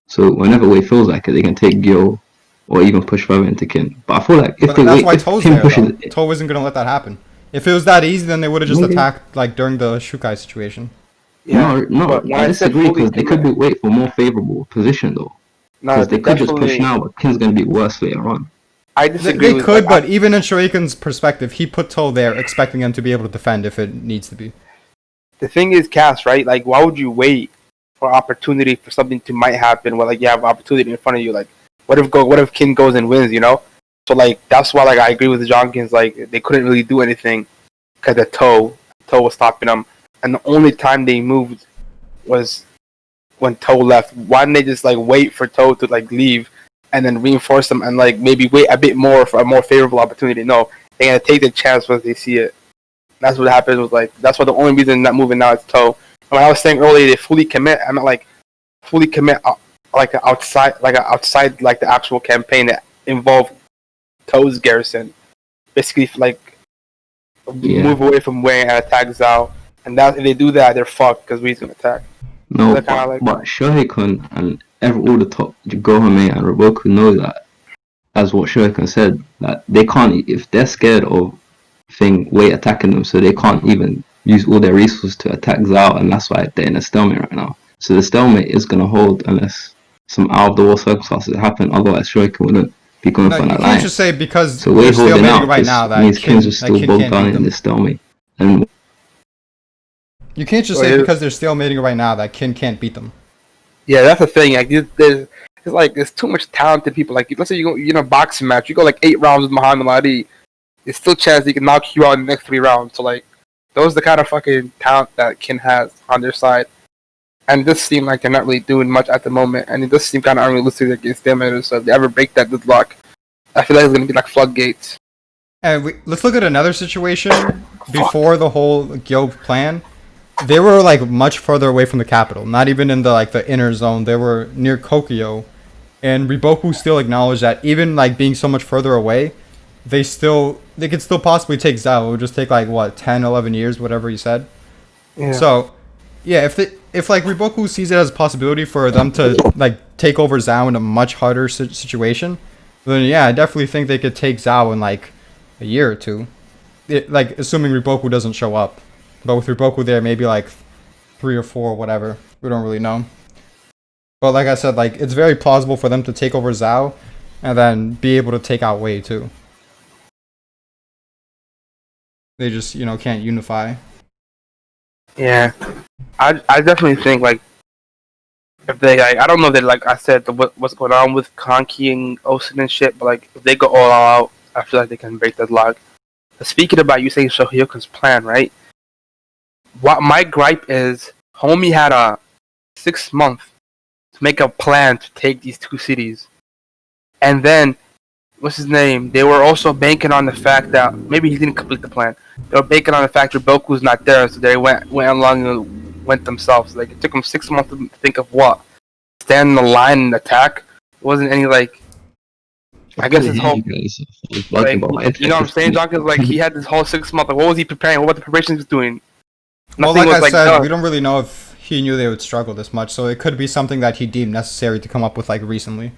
So whenever Wei feels like it, they can take Gyo or even push further into Kin. But I feel like if But they that's wait, why if Toe's Kin there, pushes, though. Toe isn't going to let that happen. If it was that easy, then they would have just Maybe. attacked, like, during the Shukai situation. no, But when I I said disagree fully because they could commit, wait for more favorable position though. no, Because they could just push definitely. now, but Kin's gonna be worse later on. I They, disagree they with could, like, but even in Shoeiken's perspective, he put Toe there expecting him to be able to defend if it needs to be. the thing is, Cass, right? Like, why would you wait for opportunity for something to might happen? Where like you have opportunity in front of you, like what if Kin goes and wins? You know, so like that's why like I agree with the Jonkins. Like they couldn't really do anything because the Toe was stopping them, and the only time they moved was when Toe left. Why didn't they just like wait for Toe to like leave and then reinforce them and like maybe wait a bit more for a more favorable opportunity? No, they're gonna take the chance once they see it. That's what happened. Was like that's why the only reason not moving now is Toe. When I was saying earlier, they fully commit. I meant like fully commit like outside like the actual campaign that involved Toe's garrison. Basically, like Yeah. move away from Wei and attack Zhao. And that if they do that, they're fucked because Wei's gonna attack. No, They're kinda like- but Shohei-kun and all the top Gohame and Roboku know that, as what Shohei-kun said, that they can't, if they're scared of Wei attacking them, so they can't even use all their resources to attack Zhao, and that's why they're in a stalemate right now. So the stalemate is going to hold unless some out of the war circumstances happen, otherwise Shohei-kun wouldn't be going No, for an you can't alliance. just say because So they're Wei holding stalemating out right now that means Kin, Kin's just that still Kin bogged can't down beat in them. this stalemate. And You can't just Oh, say yeah. because they're stalemating right now that Kin can't beat them. Yeah, that's the thing. Like there's too much talented people. Like let's say you're in a boxing match, you go like 8 rounds with Muhammad Ali. There's still a chance he can knock you out in the next 3 rounds. So like those are the kind of fucking talent that Kin has on their side. And it does seem like they're not really doing much at the moment, and it does seem kind of unrealistic against them. So if they ever break that deadlock, I feel like it's gonna be like floodgates. And let's look at another situation before the whole Gyo plan. They were like much further away from the capital, not even in the like the inner zone. They were near Kokyo, and Riboku still acknowledged that even like being so much further away, they could still possibly take Zhao. It would just take like what 10, 11 years, whatever he said. Yeah. So, yeah, if like Riboku sees it as a possibility for them to like take over Zhao in a much harder situation, then yeah, I definitely think they could take Zhao in like a year or two. Like assuming Riboku doesn't show up, but with Riboku there, maybe like 3 or 4, whatever. We don't really know. But like I said, like it's very plausible for them to take over Zhao, and then be able to take out Wei too. They just can't unify. Yeah, I definitely think like if they like I don't know that like I said what's going on with Konki and Osen and shit, but like if they go all out, I feel like they can break that lock. But speaking about you saying Shohyokun's plan, right? What my gripe is, Homie had a 6 month to make a plan to take these 2 cities, and then what's his name? They were also banking on the fact that maybe he didn't complete the plan. They were banking on the fact that Boku's not there, so they went along and went themselves. Like it took them 6 months to think of what stand in the line and attack. It wasn't any like. I guess his whole. Like, you know what I'm saying, John? Because like he had this whole 6 month. Like, what was he preparing? What were the preparations he was doing? Well, Nothing like was, I said, done. we don't really know if he knew they would struggle this much, so it could be something that he deemed necessary to come up with like recently.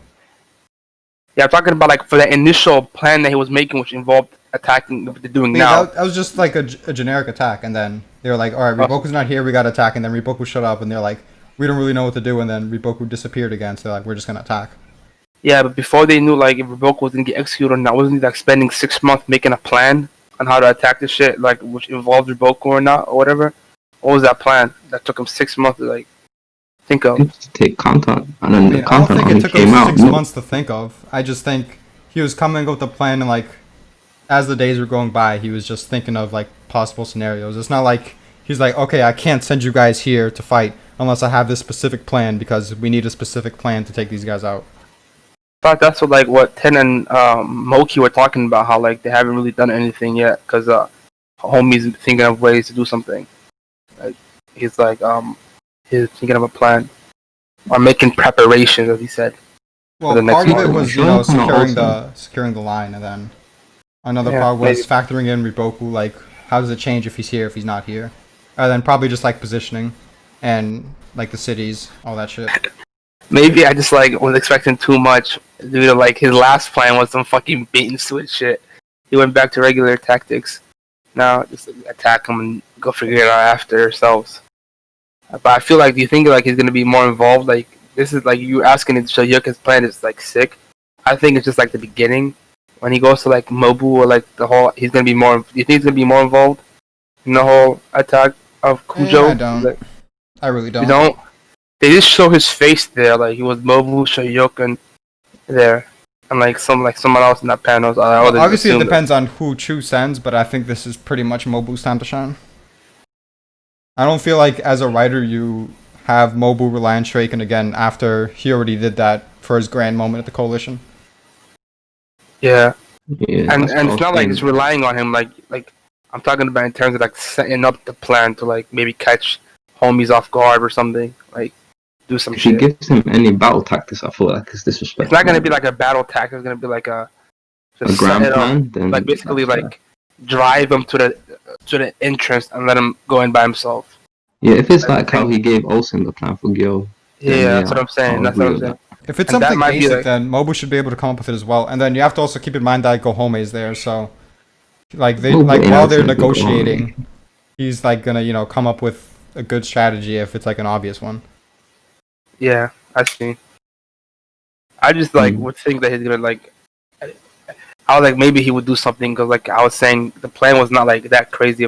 Yeah, I'm talking about like for the initial plan that he was making, which involved attacking what they're doing now. That was just like a generic attack, and then they were like, all right, Riboku's not here, we got to attack, and then Riboku showed up, and they're like, we don't really know what to do, and then Riboku disappeared again, so they're like, we're just gonna attack. Yeah, but before they knew like if Riboku was gonna get executed or not, wasn't he like spending 6 months making a plan on how to attack this shit, like which involved Riboku or not or whatever? What was that plan that took him 6 months to like think of? To take content, and then I the mean, I don't content think only it took came him out. 6 months to think of. I just think he was coming up with a plan, and like, as the days were going by, he was just thinking of like possible scenarios. It's not like he's like, okay, I can't send you guys here to fight unless I have this specific plan because we need a specific plan to take these guys out. But that's what Ten and Moki were talking about, how like they haven't really done anything yet because homie's thinking of ways to do something. Like he's thinking of a plan or making preparations, as he said. Well, the next part of it month. was securing the line, and then another part was maybe. factoring in Riboku. Like, how does it change if he's here, if he's not here? And then probably just like positioning and like the cities, all that shit. Maybe I just like was expecting too much due to like his last plan was some fucking bait and switch shit. He went back to regular tactics. Now just attack him and go figure it out after ourselves. But I feel like, do you think like he's gonna be more involved? Like this is like you asking if Shoryuken's plan is like sick. I think it's just like the beginning when he goes to like Mobu or like the whole. He's gonna be more. Do you think he's gonna be more involved in the whole attack of Kujo? I don't. Like, I really don't. you don't. They just show his face there, like he was Mobu, Shoryuken there, and like someone else in that panel. Well, obviously, it depends on who Chu sends, but I think this is pretty much Mobu's time to shine. I don't feel like as a writer you have Mobu rely on Shuriken again after he already did that for his grand moment at the Coalition. Yeah, Yeah, and that's it's what not I'm like saying. it's relying on him. Like I'm talking about in terms of like setting up the plan to like maybe catch homies off guard or something. Like do some If he shit. gives him any battle tactics, I feel like it's disrespectful. It's not gonna be like a battle tactic. It's gonna be like a a set grand it up. plan. Then Like basically that's like drive him to the entrance and let him go in by himself. yeah. If it's like how he gave Olsen the plan for Gil, Yeah, yeah, that's what I'm saying. I'll That's what agree I'm with saying. If it's And that something might be basic, like- then Mobu should be able to come up with it as well. And then you have to also keep in mind that Gohome is there, so like they Mobu like ain't while they're outside Gohome. negotiating, he's like gonna come up with a good strategy if it's like an obvious one. Yeah, I see. I just like Mm. would think that he's gonna like. I was like maybe he would do something because like I was saying the plan was not like that crazy,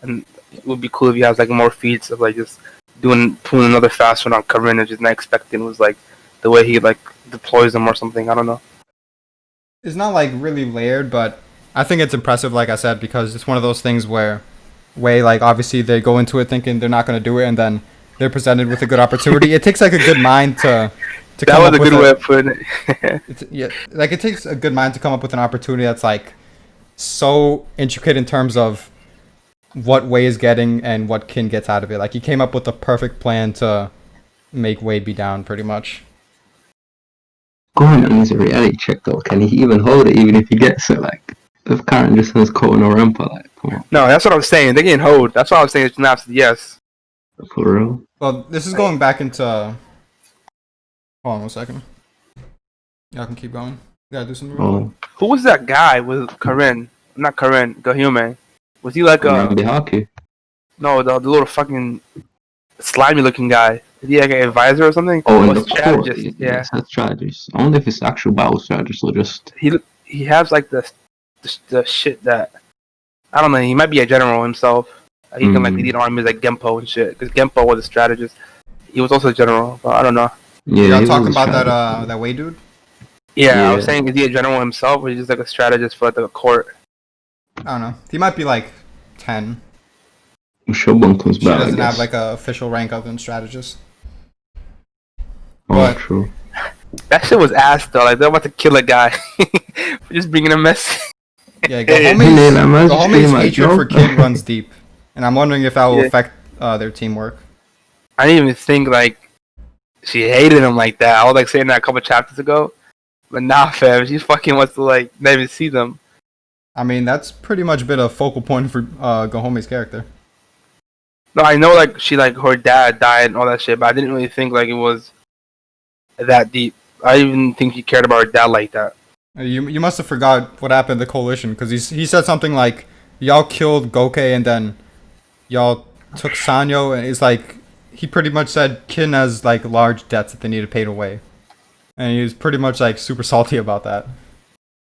and it would be cool if he has like more feats of like just pulling another fast one on covering and just not expecting was like the way he like deploys them or something. I don't know. It's not like really layered, but I think it's impressive, like I said, because it's one of those things where like obviously they go into it thinking they're not gonna do it, and then they're presented with a good opportunity. It takes like a good mind to That come was up a with good way of putting it. yeah, like it takes a good mind to come up with an opportunity that's like so intricate in terms of what Wei is getting and what Kin gets out of it. Like he came up with the perfect plan to make Wei be down, pretty much. Gohan needs a reality check though. Can he even hold it even if he gets it? Like if Karen just has Koto no Rampa, like come on, No, that's what I'm saying. They getting hold. That's what I was saying. It's not yes. for real. Well, this is going back into. Hold on 1 second. Y'all can keep going. You gotta do something. Oh, Who was that guy with Karen? Not Karen. Gahyume. Was he like a Rambi Haku. no the little fucking slimy looking guy? Is he like an advisor or something? Oh, Or and the core. strategist? Yeah, Yeah. it's a strategist. I wonder if it's actual battle strategist or just. He has like the shit that I don't know. He might be a general himself. He can like lead armies like Genpo and shit. Because Genpo was a strategist. He was also a general, but I don't know. Yeah, Y'all he talking was a about strategist. that Wei dude? Yeah, I was Yeah. saying, is he a general himself, or is he just like a strategist for the court? I don't know. He might be like 10. When Shogun comes She back, I doesn't have guess. like a official rank other than strategist. Oh, but- true. That shit was ass though. Like they're about to kill a guy for just bringing a mess. Yeah, Yeah, that man's Gohome's stream, like, hatred for no. Kid runs deep, and I'm wondering if that will Yeah. affect their teamwork. I didn't even think like she hated him like that. I was like saying that a couple chapters ago, but nah, fam, she fucking wants to like not even see them. I mean, that's pretty much been a focal point for Gohome's character. No, I know like she like her dad died and all that shit, but I didn't really think like it was that deep. I didn't even think she cared about her dad like that. You must have forgot what happened to the coalition because he said something like y'all killed Goke and then y'all took Sanyo, and it's like he pretty much said Kin has like large debts that they need to pay away, and he was pretty much like super salty about that.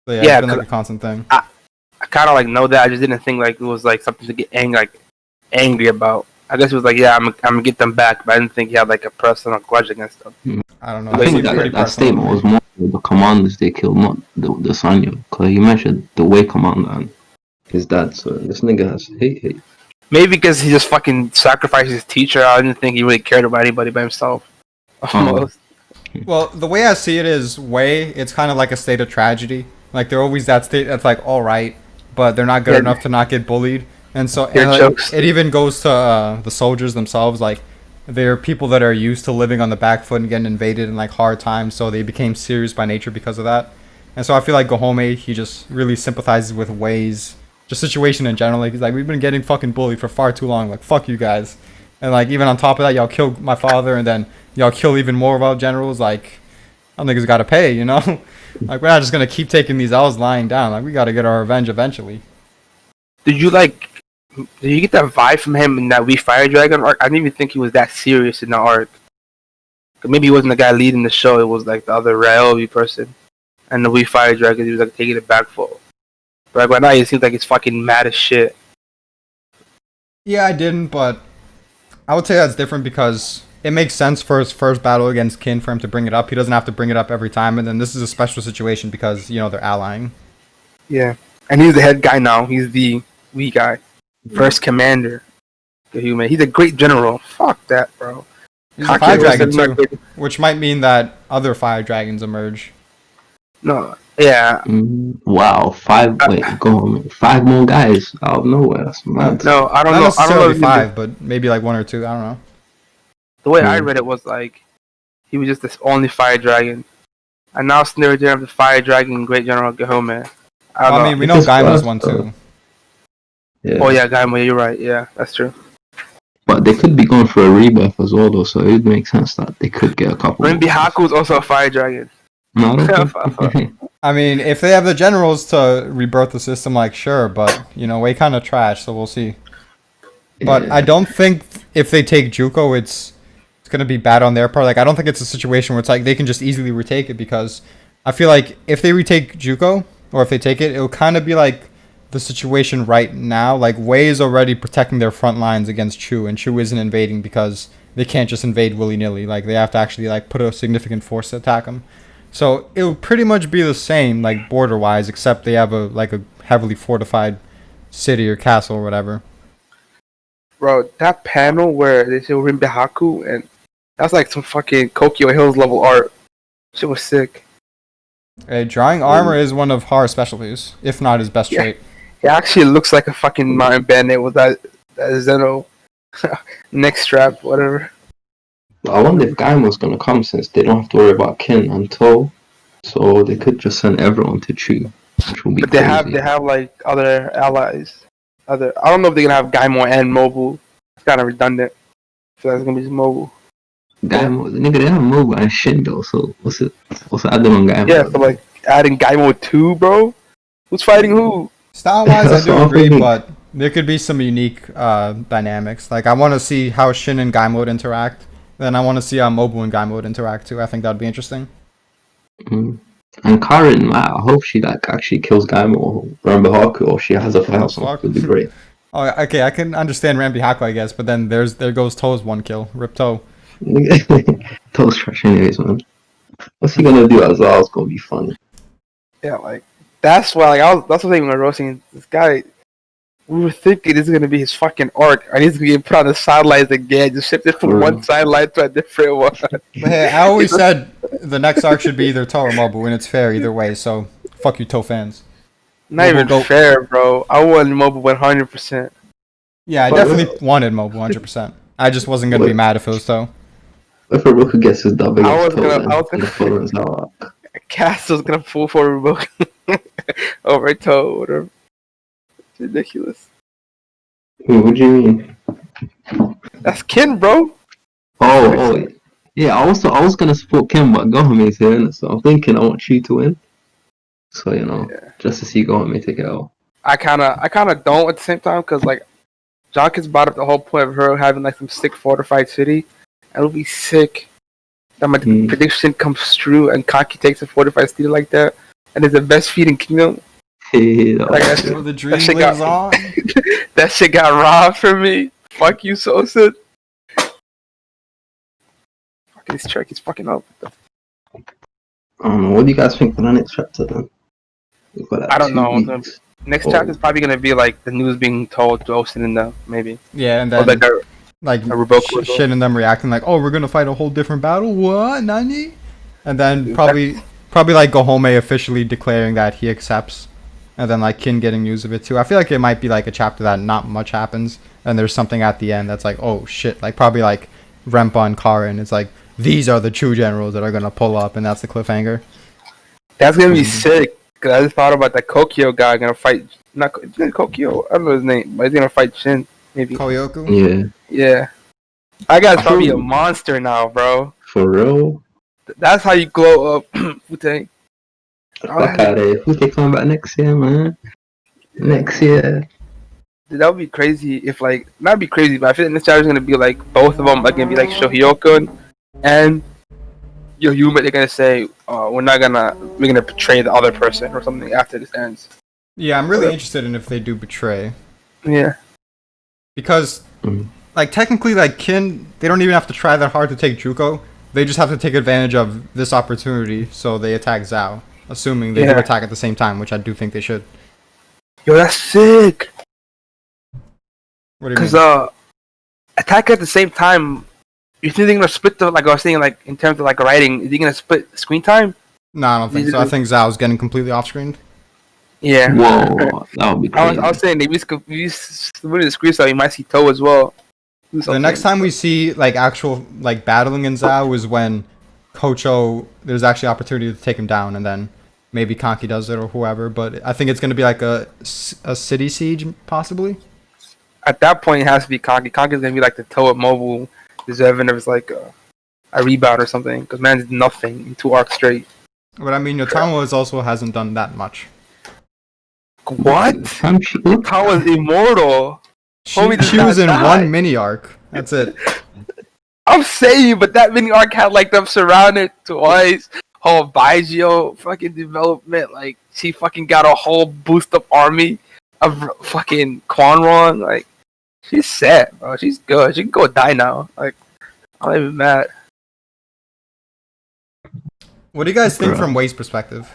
So yeah, Yeah, it's been like a constant thing. I kind of like know that. I just didn't think like it was like something to get angry about. I guess it was like, yeah, I'm gonna get them back, but I didn't think he had like a personal grudge against them. I don't know. I It think seems that, pretty that personal. statement was more for the commanders they killed, not the Sanyo. Because he mentioned the way commander and his dad, so this nigga has hate. Maybe because he just fucking sacrificed his teacher. I didn't think he really cared about anybody by himself. Almost. Well, the way I see it is Wei, it's kind of like a state of tragedy. Like they're always that state that's like all right, but they're not good Yeah. enough to not get bullied. And so They're and, like, jokes. it even goes to the soldiers themselves. Like they're people that are used to living on the back foot and getting invaded in like hard times, so they became serious by nature because of that. And so I feel like Gohome, he just really sympathizes with Wei's just situation in general. Like he's like, we've been getting fucking bullied for far too long. Like fuck you guys. And like even on top of that, y'all killed my father, and then y'all kill even more of our generals. Like, I don't think it's got to pay, you know? Like, we're not just going to keep taking these L's lying down. Like, we got to get our revenge eventually. Did you get that vibe from him in that We Fire Dragon arc? I didn't even think he was that serious in the arc. Maybe he wasn't the guy leading the show. It was like the other Ryobi person, and the We Fire Dragon. He was like taking it back for. But like right now, he seems like he's fucking mad as shit. Yeah, I didn't, but I would say that's different because it makes sense for his first battle against Kin for him to bring it up. He doesn't have to bring it up every time, and then this is a special situation because, you know, they're allying. Yeah, and he's the head guy now. He's the we guy, first commander. He's a great general. Fuck that, bro. He's a fire dragon, too, which might mean that other fire dragons emerge. No, yeah. Wow, go on, 5 more guys out of nowhere. That's mad. No, I don't Not know. I don't know. necessarily If 5, but maybe like 1 or 2. I don't know. the way I read it was like he was just this only fire dragon, and now since they were doing the fire dragon, Great General Gahome. I mean, we know It's Gaima's class, 1 too. Yeah. Oh yeah, Gaimo, you're right. Yeah, that's true. But they could be going for a rebirth as well, though, so it would make sense that they could get a couple. Rinbi Haku is also a fire dragon. No, I don't think. I mean, if they have the generals to rebirth the system, like, sure, but, you know, way kind of trash, so we'll see. But Yeah. I don't think if they take Juko, it's going to be bad on their part. Like, I don't think it's a situation where it's like they can just easily retake it, because I feel like if they retake Juko, or if they take it, it'll kind of be like the situation right now. Like, Wei is already protecting their front lines against Chu, and Chu isn't invading because they can't just invade willy-nilly. Like, they have to actually, like, put a significant force to attack them. So it'll pretty much be the same, like, border-wise, except they have a heavily fortified city or castle or whatever. Bro, that panel where they show Rinbi Haku, and that's like some fucking Kokyo Hills level art. Shit was sick. Drawing armor is one of Hara's specialties, if not his best Yeah. trait. It actually looks like a fucking mountain bandit with that Zeno neck strap, whatever. I wonder if Gaima's gonna come since they don't have to worry about Kin until, so they could just send everyone to Chu, which will be But they crazy. have like other allies. I don't know if they're gonna have Gaimon and Mobile. It's kind of redundant. So that's gonna be just Mobile. Gaimo, nigga, they have Mogu and Shin though, so what's the added on Gaimo? Yeah, so like adding Gaimon 2, bro. Who's fighting who? Style-wise, I That's do what I'm agree, thinking. but there could be some unique dynamics. Like, I want to see how Shin and Gaimo would interact. Then I want to see how Mobu and Gaimo would interact too. I think that'd be interesting. Mm. And Karen, I hope she like actually kills Gaimo or Rambo Haku, or she has a fight or something. Would be great. Oh, okay, I can understand Rambi Haku, I guess, but then there goes Toe's 1 kill. Rip Toe. Toes trash anyways, man. What's he gonna do as well? It's gonna be funny. Yeah, like that's why that's the thing when we're roasting this guy. We were thinking this is gonna be his fucking arc, and he's gonna get put on the sidelines again, just shifted from one sideline to a different one. But hey, I always said the next arc should be either Toe or Mobu, and it's fair either way, so fuck you Toe fans. Not even fair, bro. I wanted Mobile 100%. Yeah, I definitely wanted Mobu 100%. I just wasn't going to be mad if it was Toe. If Iroku gets his dub I against was gonna- Toad, I was then gonna- the following Zawa. Castle's gonna pull for Revoke over Toad. Or... It's ridiculous. What do you mean? That's Kin, bro. Oh, yeah. I was gonna support Kim, but Gohame's here, innit? So I'm thinking I want you to win. So just to see Gohame take it out. I kind of don't at the same time because like Jonkins brought up the whole point of her having like some sick fortified city. It'll be sick. That my prediction comes true and Kaki takes a fortified city like that and is the best feat in Kingdom. Hey, Like, So the dream shit lives got- on. That shit got robbed from me. Fuck you, Sosa. Fucking this track is fucking up. I don't know. What do you guys think for the next chapter then? We've got, like, I don't 2 know. weeks. Next chapter is probably gonna be like the news being told to Ocean and them, maybe. Yeah, and Or then like like a Revoke shit and them reacting like, oh, we're gonna fight a whole different battle. What, Nani? And then probably like Gohome officially declaring that he accepts, and then like Kin getting news of it too. I feel like it might be like a chapter that not much happens, and there's something at the end that's like, oh shit, like probably like Rempa and Karin. It's like these are the true generals that are gonna pull up, and that's the cliffhanger. That's gonna be sick. Cause I just thought about that Kokyo guy gonna fight. Not Kokyo. I don't know his name, but he's gonna fight Shin. Maybe. Koyoku. Yeah, Yeah. That guy's I probably a feel- monster now, bro. for real. That's how you glow up, Wu-Tang. Fuck out of here. Who's they coming back next year, man? Next year. Dude, that would be crazy if like not be crazy, but I feel like this chapter is gonna be like both of them are gonna be like Shohyoku and Yoyume. They're gonna say, we're gonna betray the other person or something after this ends. Yeah, I'm really interested in if they do betray. Yeah. Because, Mhm. like, technically, like, Kin, they don't even have to try that hard to take Juko. They just have to take advantage of this opportunity, so they attack Zhao. Assuming they do Yeah. attack at the same time, which I do think they should. Yo, that's sick. What do you Cause mean? attack at the same time. You think they're gonna split the like I was saying like in terms of like writing? Is he gonna split screen time? No, I don't think so. I think Zhao's getting completely off-screened. Yeah. Whoa, that would be crazy. I was saying if we split the screen so you might see Toe as well. Do The something. next time we see, like, actual, like, battling in Zhao is when Kocho, there's actually opportunity to take him down, and then maybe Kanki does it or whoever, but I think it's going to be like a city siege, possibly. At that point, it has to be Kanki. Kanki's gonna be like the Toe at Mobile, deserving of like a rebound or something. Because man did nothing in 2 arcs straight. But I mean, Yotama also hasn't done that much. What? Fam, she look. Tawa's immortal. She, Homie does she not was in die. one mini arc. That's it. I'm saying, but that mini arc had like them surrounded twice. Whole Baijio fucking development. Like she fucking got a whole boost up army of fucking Quanron. Like she's set, bro. She's good. She can go die now. Like I'm not even mad. What do you guys think Bruh. from Wei's perspective?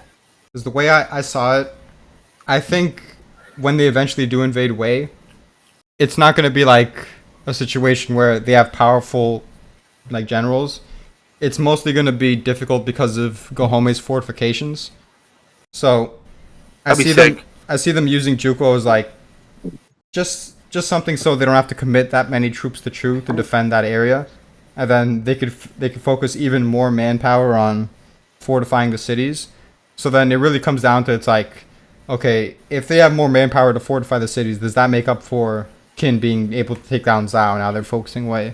Because the way I saw it, I think when they eventually do invade Wei, it's not going to be like a situation where they have powerful like generals. It's mostly going to be difficult because of Gohome's fortifications. So That'd be sick. I see them using Juko as like just something so they don't have to commit that many troops to Chu to defend that area, and then they could focus even more manpower on fortifying the cities. So then it really comes down to, it's like, okay, if they have more manpower to fortify the cities, does that make up for Kin being able to take down Zhao? Now they're focusing Wei.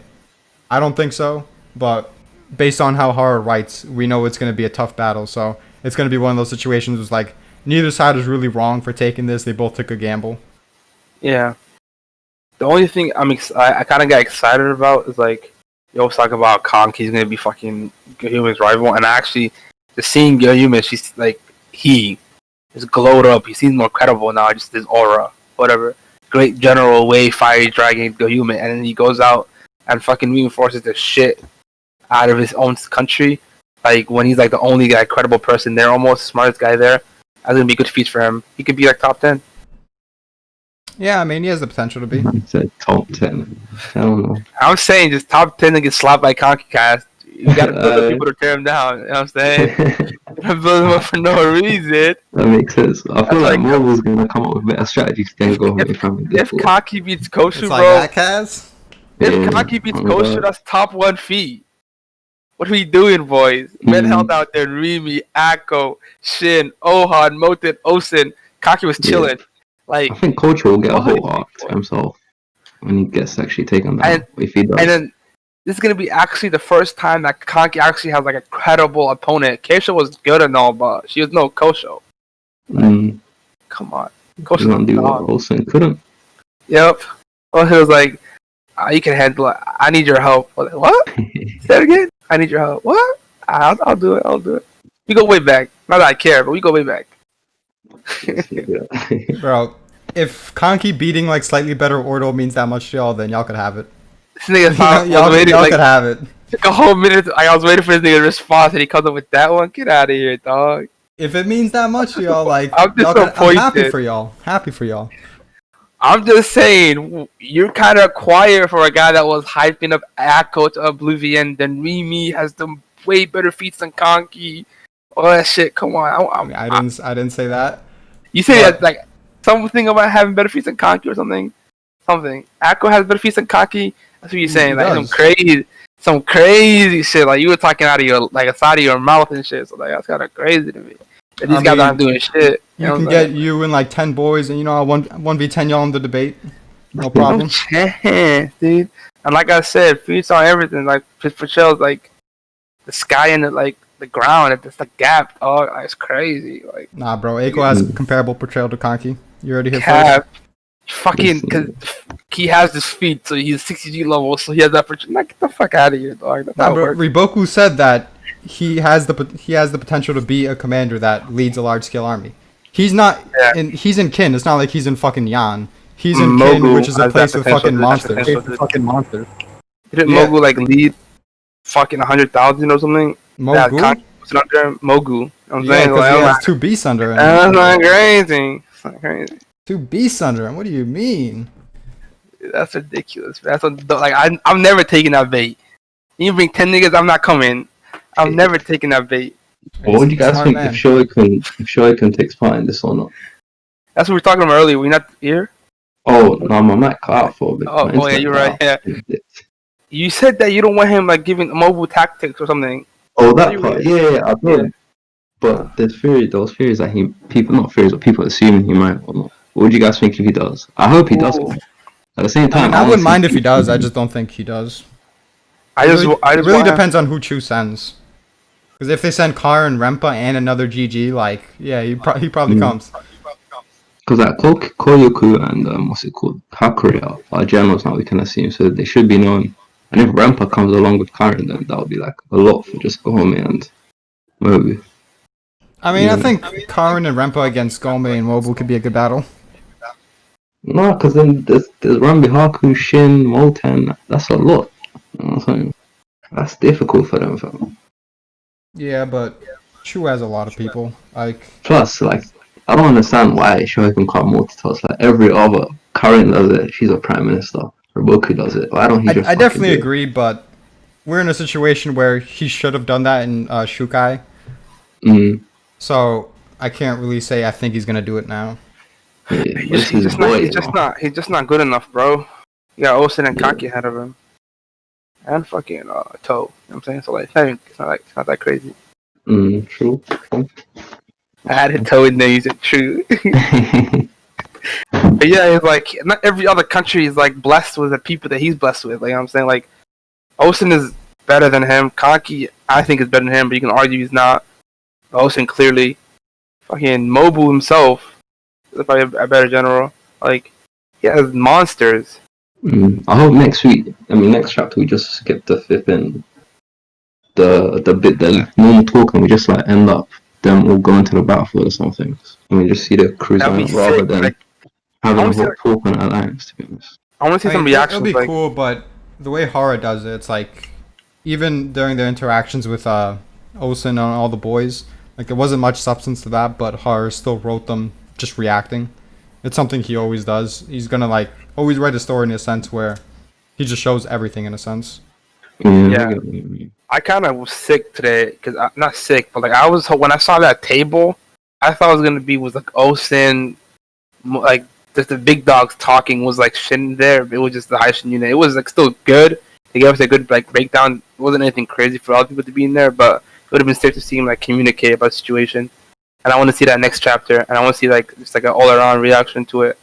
I don't think so, but based on how Hara writes, we know it's going to be a tough battle. So it's going to be one of those situations where it's like neither side is really wrong for taking this. They both took a gamble. Yeah. The only thing I kind of got excited about is like you always talk about Kanki's gonna be fucking Gyume's rival, and actually just seeing Gyume, she's like he is glowed up. He seems more credible now. Just his aura, whatever. Great general Wei, fiery dragon Gyume, and then he goes out and fucking reinforces the shit out of his own country. Like when he's like the only guy, credible person there, almost smartest guy there. That's gonna be a good feat for him. He could be like top 10. Yeah, I mean, he has the potential to be. It's a top 10. I don't know. I'm saying just top 10 and get slapped by CONCACAF. You gotta build up people to tear him down. You know what I'm saying? You gotta build him up for no reason. That makes sense. I feel like- like Marvel's gonna come up with better strategies than go If- from If Kaki beats Koshu, It's bro. like that, Kaz. If Kaki beats Oh, Koshu, God. that's top 1 feat. What are we doing, boys? Men Mhm. held out there. Remy, Akko, Shin, Ohan, Moten, Osen. Kaki was Yeah. chilling. Like, I think Culture will get a what whole is arc he to for? himself when he gets actually taken down. And If he does. and then this is gonna be actually the first time that Kanki actually has like a credible opponent. Keisha was good and all, but she was no Kosho. Come on, You Kosho's can't a do what dog. Olsen couldn't. Yep. Well, he was like, you can handle it. I need your help. I was like, what? Say that again? I need your help. What? I'll do it. I'll do it. We go way back. Not that I care, but we go way back. Bro, if Conky beating like slightly better Ordo means that much to y'all, then y'all could have it. This nigga thought, I y'all was waiting, y'all like, could have it. took a whole minute. I was waiting for this nigga to respond, and he comes up with that one. Get out of here, dog. If it means that much to y'all, like I'm y'all disappointed. I'm happy for y'all. Happy for y'all. I'm just saying, you're kind of quiet for a guy that was hyping up Akko to Oblivion. Then Remy has the way better feats than Conky. All that shit. Come on. I didn't say that. You say but- that like something about having better feats than Conky or something. Something. Akko has better feats than Conky. That's what you're saying. He Like does. some crazy shit. Like you were talking out of your like outside of your mouth and shit. So like that's kind of crazy to me. But these I guys mean, aren't doing shit. You know can what I'm get you and like 10 boys, and I'll 1v10 y'all in the debate. No problem. saying? Dude. And like I said, feats on everything. Like for Chell's like the sky and the ground. It's the gap. Oh, it's crazy. Like Nah, bro. Aiko has comparable portrayal to Conky. You already hit first. cap. Fucking, because he has this feat, so he's 60G level, so he has that. Like, get the fuck out of here, dog. That's Nah, how it bro, works. Riboku said that he has the potential to be a commander that leads a large scale army. He's not he's in Kin. It's not like he's in fucking Yan. He's in Kin, Mogu which is a has place that with potential, fucking dude. monsters. Didn't Yeah. Mogu like lead fucking 100,000 or something? That Mogu? Conky was under Mogu. You know what I'm Yeah, saying? because Like, he I'm has like, 2 beasts under him. that's not crazy. It's not crazy. 2 beasts under him. What do you mean? That's ridiculous. That's what, like I'm never taking that bait. You bring 10 niggas, I'm not coming. I'm never taking that bait. What would you guys Smart think man. if Shoei takes part in this or not? That's what we were talking about earlier. We not here? Oh no, my mic cut out for a bit. Oh, My yeah, internet you're cut right. out. Yeah. You said that you don't want him like giving mobile tactics or something. Oh, that part. Yeah, I did. But those theories that not theories, but people assuming he might or not. What would you guys think if he does? I hope he does. Ooh. At the same time, I wanna wouldn't see mind if he people- does. I just don't think he does. I just it really want him- depends on who Chu sends. Because if they send Kar and Rempa and another GG, like, yeah, he probably comes. Because like Koyoku and what's it called, Hakuria are generals now. We can assume, so they should be known. And if Rempa comes along with Karen, then that would be like a lot for just Gome and Mobu. I mean, Yeah. I think Karin and Rempa against Gome and Mobu could be a good battle. No, because then there's Rambi Haku, Shin, Molten. That's a lot. You know what I'm saying? That's difficult for them, fam. Yeah, but Chu has a lot of people. Like, Plus, like, I don't understand why Shohei can't multitask. Like every other Karen does it. She's a prime minister. Roboku does it. Why don't he just? I definitely fucking do it? agree, but we're in a situation where he should have done that in Shukai. So I can't really say I think he's gonna do it now. Yeah, He's just not good enough, bro. You got Osen and Kaki ahead of him. And fucking Toe. You know what I'm saying? So like it's not that crazy. True. I had hit Toe in there, you said true. But yeah, it's like not every other country is like blessed with the people that he's blessed with. Like, you know what I'm saying, like Osen is better than him. Kaki, I think, is better than him, but you can argue he's not. Osen clearly. Fucking Mobu himself is probably a better general. Like, he has monsters. I hope next chapter we just skip the fifth and the normal talk, and we just like end up them all going to the battlefield or something. And we just see the cruise That'd be rather sick. than Like, having I a wanna see, whole like- talk on alliance. To be honest. I want to see some It'll reactions. be Like, cool, but the way Hara does it, it's like even during their interactions with Osen and all the boys, like there wasn't much substance to that, but Hara still wrote them just reacting. It's something he always does. He's gonna like always write a story in a sense where he just shows everything in a sense. Yeah. I kind of was sick today because not sick, but like I was when I saw that table, I thought it was gonna be like Osen, like just the big dogs talking was like Shin there. But it was just the high Shin unit. It was like still good. They gave us a good like breakdown wasn't anything crazy for other people to be in there, but it would have been safe to see him like communicate about the situation. And I want to see that next chapter, and I want to see like just like an all around reaction to it,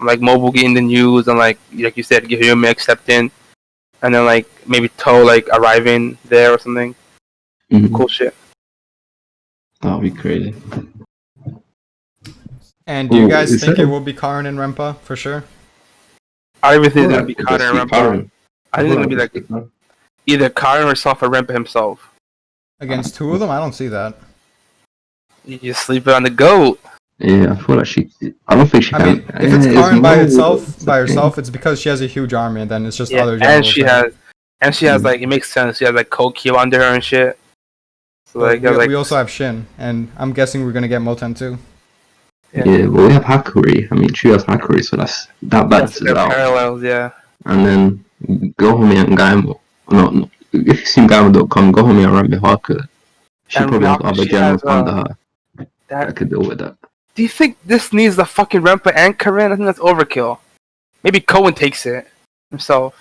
like Mobile getting the news, and like you said, get him accepting, and then like maybe Toe like arriving there or something. Mhm. Cool shit. That would be crazy. And do you Ooh, guys is think that it a- will be Karin and Rempa for sure? I don't even think it's Alright, gonna be we'll Karen just and keep Rempa. Karen. I think it's gonna be like either Karen herself or Rempa himself. Against two of them, I don't see that. You just sleep it on the goat. Yeah, I feel like she. I don't think she I can. mean, if it's Yeah, Karin by more- itself, by it's herself, it's because she has a huge army, and then it's just Yeah, other and generals. she there. has like it makes sense. She has like Kokyo under her and shit. So But like, you have, we like also have Shin, and I'm guessing we're gonna get Moten too. Yeah, but we have Hakuri. I mean, she has Hakuri, so that that's balances their out. parallels. Yeah. And then Gohumi and Gaimo. No, if you've seen Gaimo.com, Gohumi and Ramihaka. She And probably has Mihaka, other she generals has, under her That. that could deal with that. Do you think this needs the fucking Rempa and Karen? I think that's overkill. Maybe Cohen takes it himself.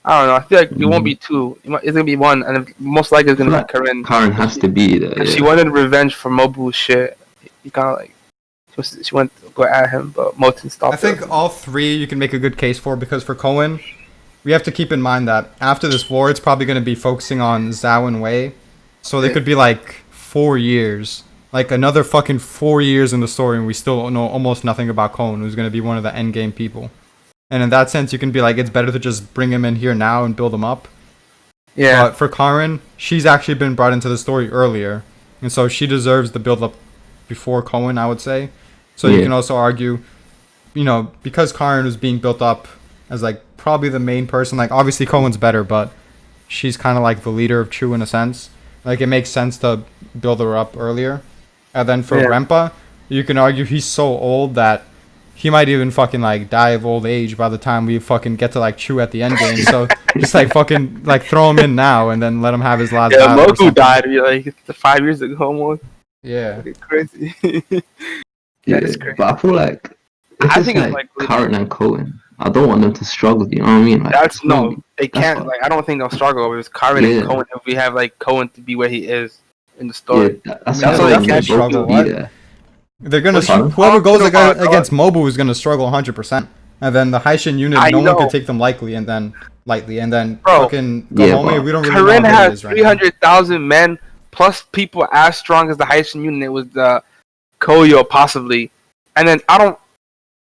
I don't know. I feel like it won't be two. It's gonna be one, and most likely it's gonna be Karen. Karen has to be there. And Yeah. she wanted revenge for Mobu's shit. He kind of like she went to go at him, but Moten stopped. I think all three you can make a good case for, because for Cohen, we have to keep in mind that after this war, it's probably going to be focusing on Zhao and Wei. So they could be like 4 years. Like another fucking 4 years in the story, and we still know almost nothing about Cohen, who's going to be one of the endgame people. And in that sense, you can be like, it's better to just bring him in here now and build him up. Yeah. But for Karin, she's actually been brought into the story earlier. And so she deserves the build up before Cohen, I would say. So you Yeah. can also argue, because Karin was being built up as like probably the main person, like obviously Cohen's better, but she's kind of like the leader of Chu in a sense. Like it makes sense to build her up earlier. And then for Yeah. Rempa, you can argue he's so old that he might even fucking like die of old age by the time we fucking get to like Chu at the end game. So just like fucking like throw him in now and then let him have his last Yeah, battle or Mogu something. died like 5 years ago almost. Yeah. It's crazy. Yeah, That is crazy. but I feel like if I it's think it's like like- Karen and Cohen, I don't want them to struggle. You know what I mean? Like, That's it's gonna no, be- they that's can't. fine. Like I don't think they'll struggle with Karen Yeah. and Cohen if we have like Cohen to be where he is in the Yeah, story. that's I mean, why they I want them can't both struggle, to be what? there. They're gonna Pardon? whoever goes Oh my God. against Mobu is gonna struggle 100%. And then the Haishin unit, I no one know. can take them lightly, and then and then Bro. fucking Yeah, Gohome, but we don't really Karen know how good he has is right now. 300,000 men plus people as strong as the Haitian unit with the Koyo possibly, and then I don't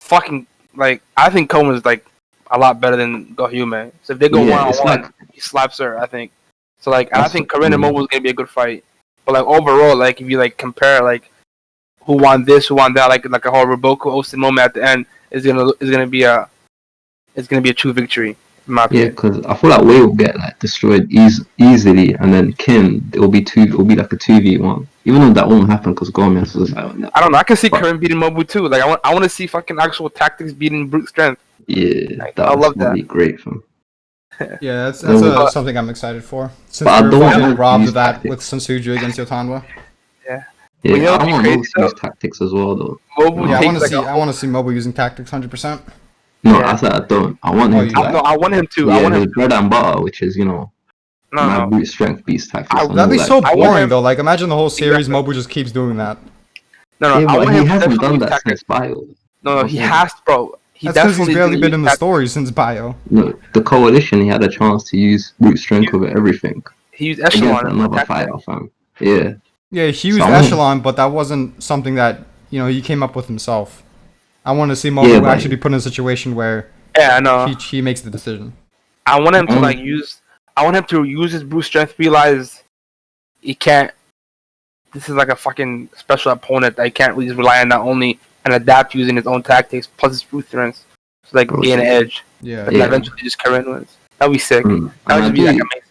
fucking like. I think Cohen is like a lot better than Gohyume. So if they go Yeah, one on it's one, like- he slaps her. I think. So like I That's- think Karen and mm. Mobile is gonna be a good fight. But like overall, like if you like compare like who won this, who won that, like a whole Roboku Osin moment at the end is gonna be a true victory in my Yeah, opinion. because I feel like Wei will get like destroyed easily, and then Kim, it will be like a 2v1. Even though that won't happen because Gomez is like, I don't know. I can see But- Karen beating Mobu too. Like I want to see fucking actual tactics beating brute strength. yeah, Like, that I was love gonna that. be great for him. Yeah, that's But- something I'm excited for. Since But I we were don't fucking want to robbed use of that tactics. with Sansuju against Yotanwa. Yeah, Well, you know I don't what'd want be Mobu crazy, to use though? tactics as well though. Mobu Yeah, takes like I want to see Mobu using tactics 100%. No, Yeah. I said I don't. I want Oh, him you to. don't? no, I want him to. Yeah, I want him. his bread and butter, which is No, my no. brute strength beats tactics. I- and That'd all be that. so I want boring him- though. Like imagine the whole series, Exactly. Mobu just keeps doing that. No, Yeah, I but want he him to hasn't definitely done use that tactics. since Bio. No, he Okay. has, bro. He That's because he's definitely barely gonna been use in the tactics. story since Bio. No, the coalition, he had a chance to use brute strength over everything He used against echelon. and another tactics. fighter, fam. Yeah, Yeah, he used So I want- Echelon, but that wasn't something that he came up with himself. I want to see Mobu Yeah, but- actually be put in a situation where Yeah, I know. he makes the decision. I want him to Um, like use. I want him to use his brute strength. Realize he can't. This is like a fucking special opponent that he can't really just rely on not only and adapt using his own tactics plus his brute strength. So like gain an edge. Yeah. But Yeah. eventually just Karen wins. That'd be sick. Mm. That would And just be I like do- amazing.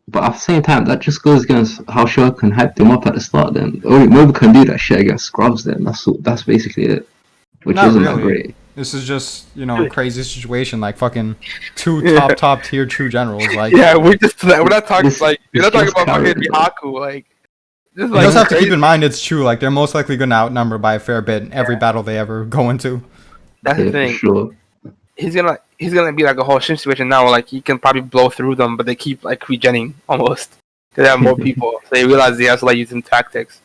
but at the same time, that just goes against how Shokan hyped him up at the start. Then only Mobu can do that shit against Scrubs. Then that's basically it, which Not isn't that really. great. This is just a crazy situation, like fucking two Yeah. top tier true generals. Like Yeah, we're not talking This- like we're not this talking about fucking just Karen, Mihaku. Like this is you like also have to crazy. keep in mind it's true. Like they're most likely going to outnumber by a fair bit in every battle they ever go into. That's Yeah, the for thing. sure. He's gonna he's gonna be like a whole Shin situation now. Like he can probably blow through them, but they keep like regenning almost because they have more people. So they realize he has to like use some tactics.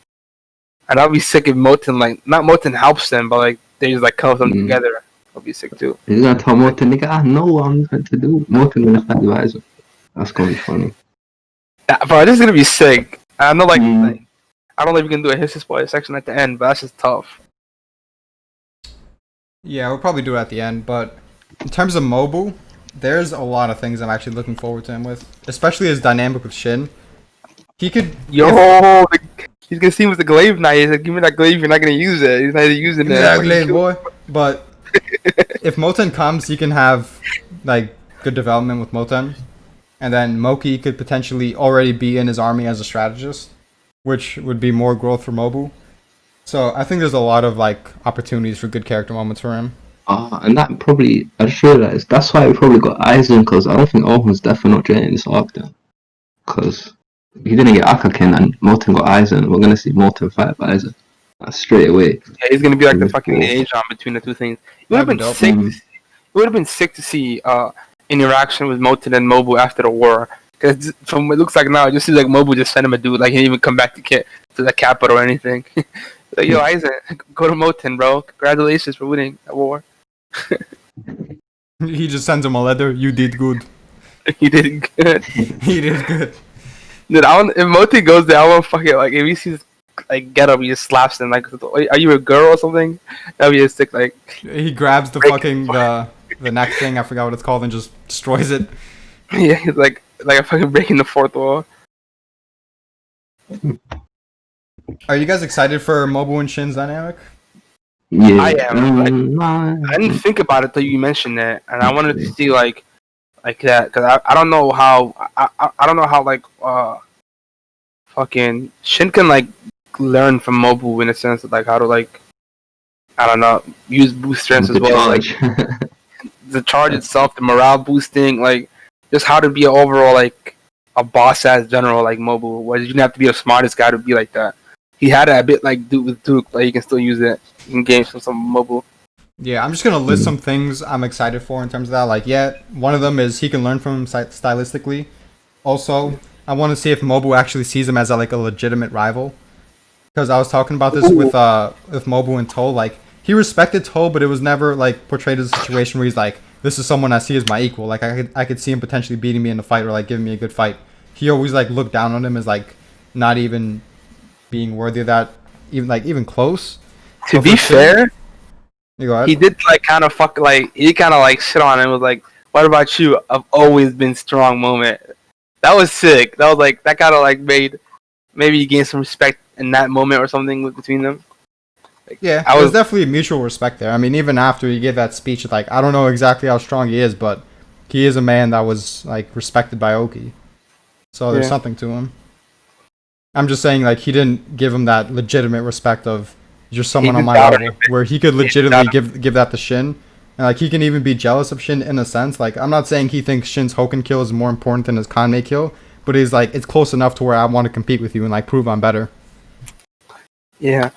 And I'll be sick if Moten like not Moten helps them, but like they just like cover them together. I'll be sick too. He's gonna tell Morton, nigga, I know what I'm going to do. Morton gonna fight the visor. That's gonna be funny. Bro, this is gonna be sick. I know like I don't know if you can do a history spoiler section at the end, but that's just tough. Yeah, we'll probably do it at the end, but in terms of Mobu, there's a lot of things I'm actually looking forward to him with, especially his dynamic with Shin. He could... He's gonna see him with the glaive now. He's like, give me that glaive, you're not gonna use it. He's not using it. Yeah, glaive, boy. But if Moten comes, he can have, like, good development with Moten. And then Moki could potentially already be in his army as a strategist, which would be more growth for Mobu. So I think there's a lot of like opportunities for good character moments for him. And that probably, I just realized, that's why we probably got Aizen, because I don't think Owen's definitely not joining this arc then. Because he didn't get Akaken and Morton got Aizen. We're going to see Morton fight Aizen. Straight away. Yeah, he's going to be like the fucking liaison between the two things. It would have been sick. It would have been sick to see interaction with Moten and Mobu after the war. Because from what it looks like now, it just seems like Mobu just sent him a dude. Like he didn't even come back to the capital or anything. Like, yo, Aizen, go to Moten, bro. Congratulations for winning that war. He just sends him a letter. You did good. He did good. He did good. Dude, if Moten goes there, I want to fuck it. Like, if he sees like get up, he just slaps him. Like, are you a girl or something? That'd be a sick. Like, he grabs the fucking the neck thing. I forgot what it's called, and just destroys it. Yeah, he's like a fucking breaking the fourth wall. Are you guys excited for Mobu and Shin's dynamic? Yeah, I am. I didn't think about it till you mentioned it, and I wanted to see like that because I don't know how I don't know how like fucking Shin can like learn from Mobu in a sense of like how to like I don't know use boost strengths as well, like the charge itself, the morale boosting, like just how to be an overall like a boss ass general like Mobu. Where you didn't have to be the smartest guy to be like that. He had it a bit like Duke with Duke, but you can still use it in games from some Mobu. Yeah, I'm just gonna list some things I'm excited for in terms of that. Like, yeah, one of them is he can learn from him stylistically. Also, I want to see if Mobu actually sees him as a legitimate rival. Because I was talking about this with Mobu and Toll. Like, he respected Toll, but it was never like portrayed as a situation where he's like, this is someone I see as my equal. Like, I could see him potentially beating me in a fight or like giving me a good fight. He always like looked down on him as like not even being worthy of that, even close. To be fair, he did like kind of shit on him. Was like, "What about you? I've always been strong." Moment. That was sick. That was like that kind of like made maybe you gained some respect in that moment or something between them. Like, yeah, there was definitely mutual respect there. I mean, even after he gave that speech, like I don't know exactly how strong he is, but he is a man that was like respected by Oki. So there's something to him. I'm just saying, like, he didn't give him that legitimate respect of you're someone on my level, where he could legitimately give that to Shin, and like he can even be jealous of Shin in a sense. Like, I'm not saying he thinks Shin's Hoken kill is more important than his Kanmei kill, but he's like, it's close enough to where I want to compete with you and like prove I'm better. Yeah.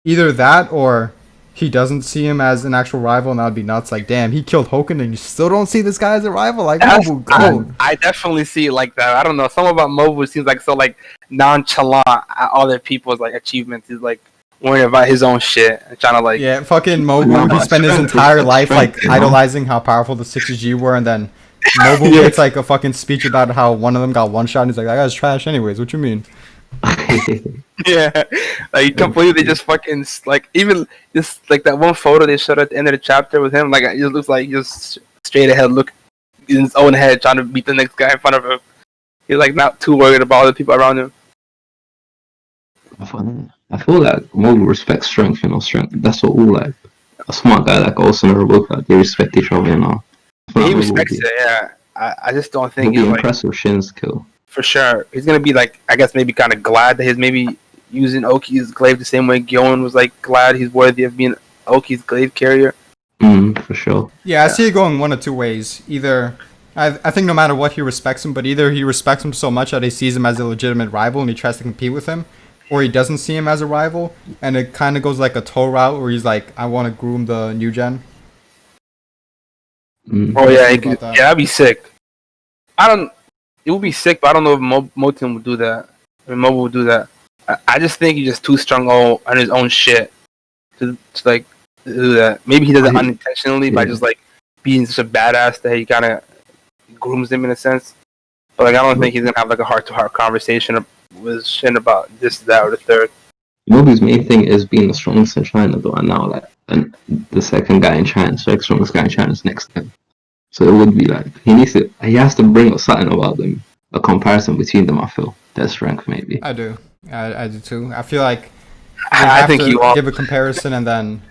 Either that or he doesn't see him as an actual rival, and that would be nuts. Like, damn, he killed Hoken, and you still don't see this guy as a rival. Like, Mobu, go. I definitely see it like that. I don't know. Something about Mobu seems like so like nonchalant at other people's like achievements. He's like worrying about his own shit and trying to like. Yeah, fucking Mobu. He spent his entire life like idolizing how powerful the 6G were, and then Mobu gets like a fucking speech about how one of them got one shot, and he's like, that guy's trash anyways. What you mean? Yeah, like he completely just fucking like even just like that one photo they showed at the end of the chapter with him, like it just looks like he just straight ahead look in his own head trying to beat the next guy in front of him. He's like not too worried about other people around him. I feel like Mobu respects strength, strength. That's what all like a smart guy like Olsen or Ibuka, they respect each other, He respects it, yeah. I just don't think he's like, impressed with Shin's kill. For sure. He's gonna be like, I guess maybe kind of glad that he's maybe using Oki's glaive the same way Gyoen was like glad he's worthy of being Oki's glaive carrier. For sure. Yeah, I see it going one of two ways. Either, I think no matter what, he respects him, but either he respects him so much that he sees him as a legitimate rival and he tries to compete with him, or he doesn't see him as a rival, and it kind of goes like a toe route where he's like, I want to groom the new gen. Oh yeah, About that. yeah, that'd be sick. I don't. It would be sick, but I don't know if Moten would do that. I mean, Mobile would do that. I just think he's just too strong on his own shit to like do that. Maybe he does it unintentionally by just like being such a badass that he kind of grooms him in a sense. But like, I don't think he's gonna have like a heart-to-heart conversation with Shin about this, that, or the third. Mobu's main thing is being the strongest in China, though, and now like, and the second guy in China, the strongest guy in China is next to him. So it would be like he has to bring up something about them, a comparison between them. I feel their strength, maybe. I do. I do too. I feel like I think to you all. give a comparison, and then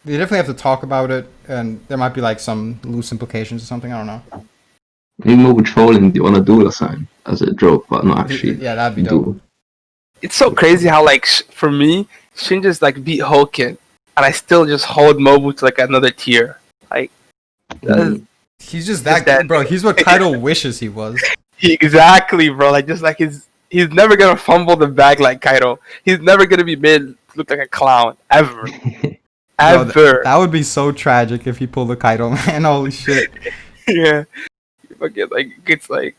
they definitely have to talk about it, and there might be like some loose implications or something. I don't know. Maybe Mobu trolling the on a duel or something as a joke, but not actually. Yeah, that'd be dope. duel. It's so crazy how like for me, Shin just like beat Hoken, and I still just hold Mobile to like another tier. Like that is, He's just that good, bro. He's what Kaido wishes he was. exactly, bro. Like just like he's never gonna fumble the bag like Kaido. He's never gonna be made to look like a clown ever, Bro, ever. that would be so tragic if he pulled a Kaido, man. Holy shit. Yeah, fucking like gets like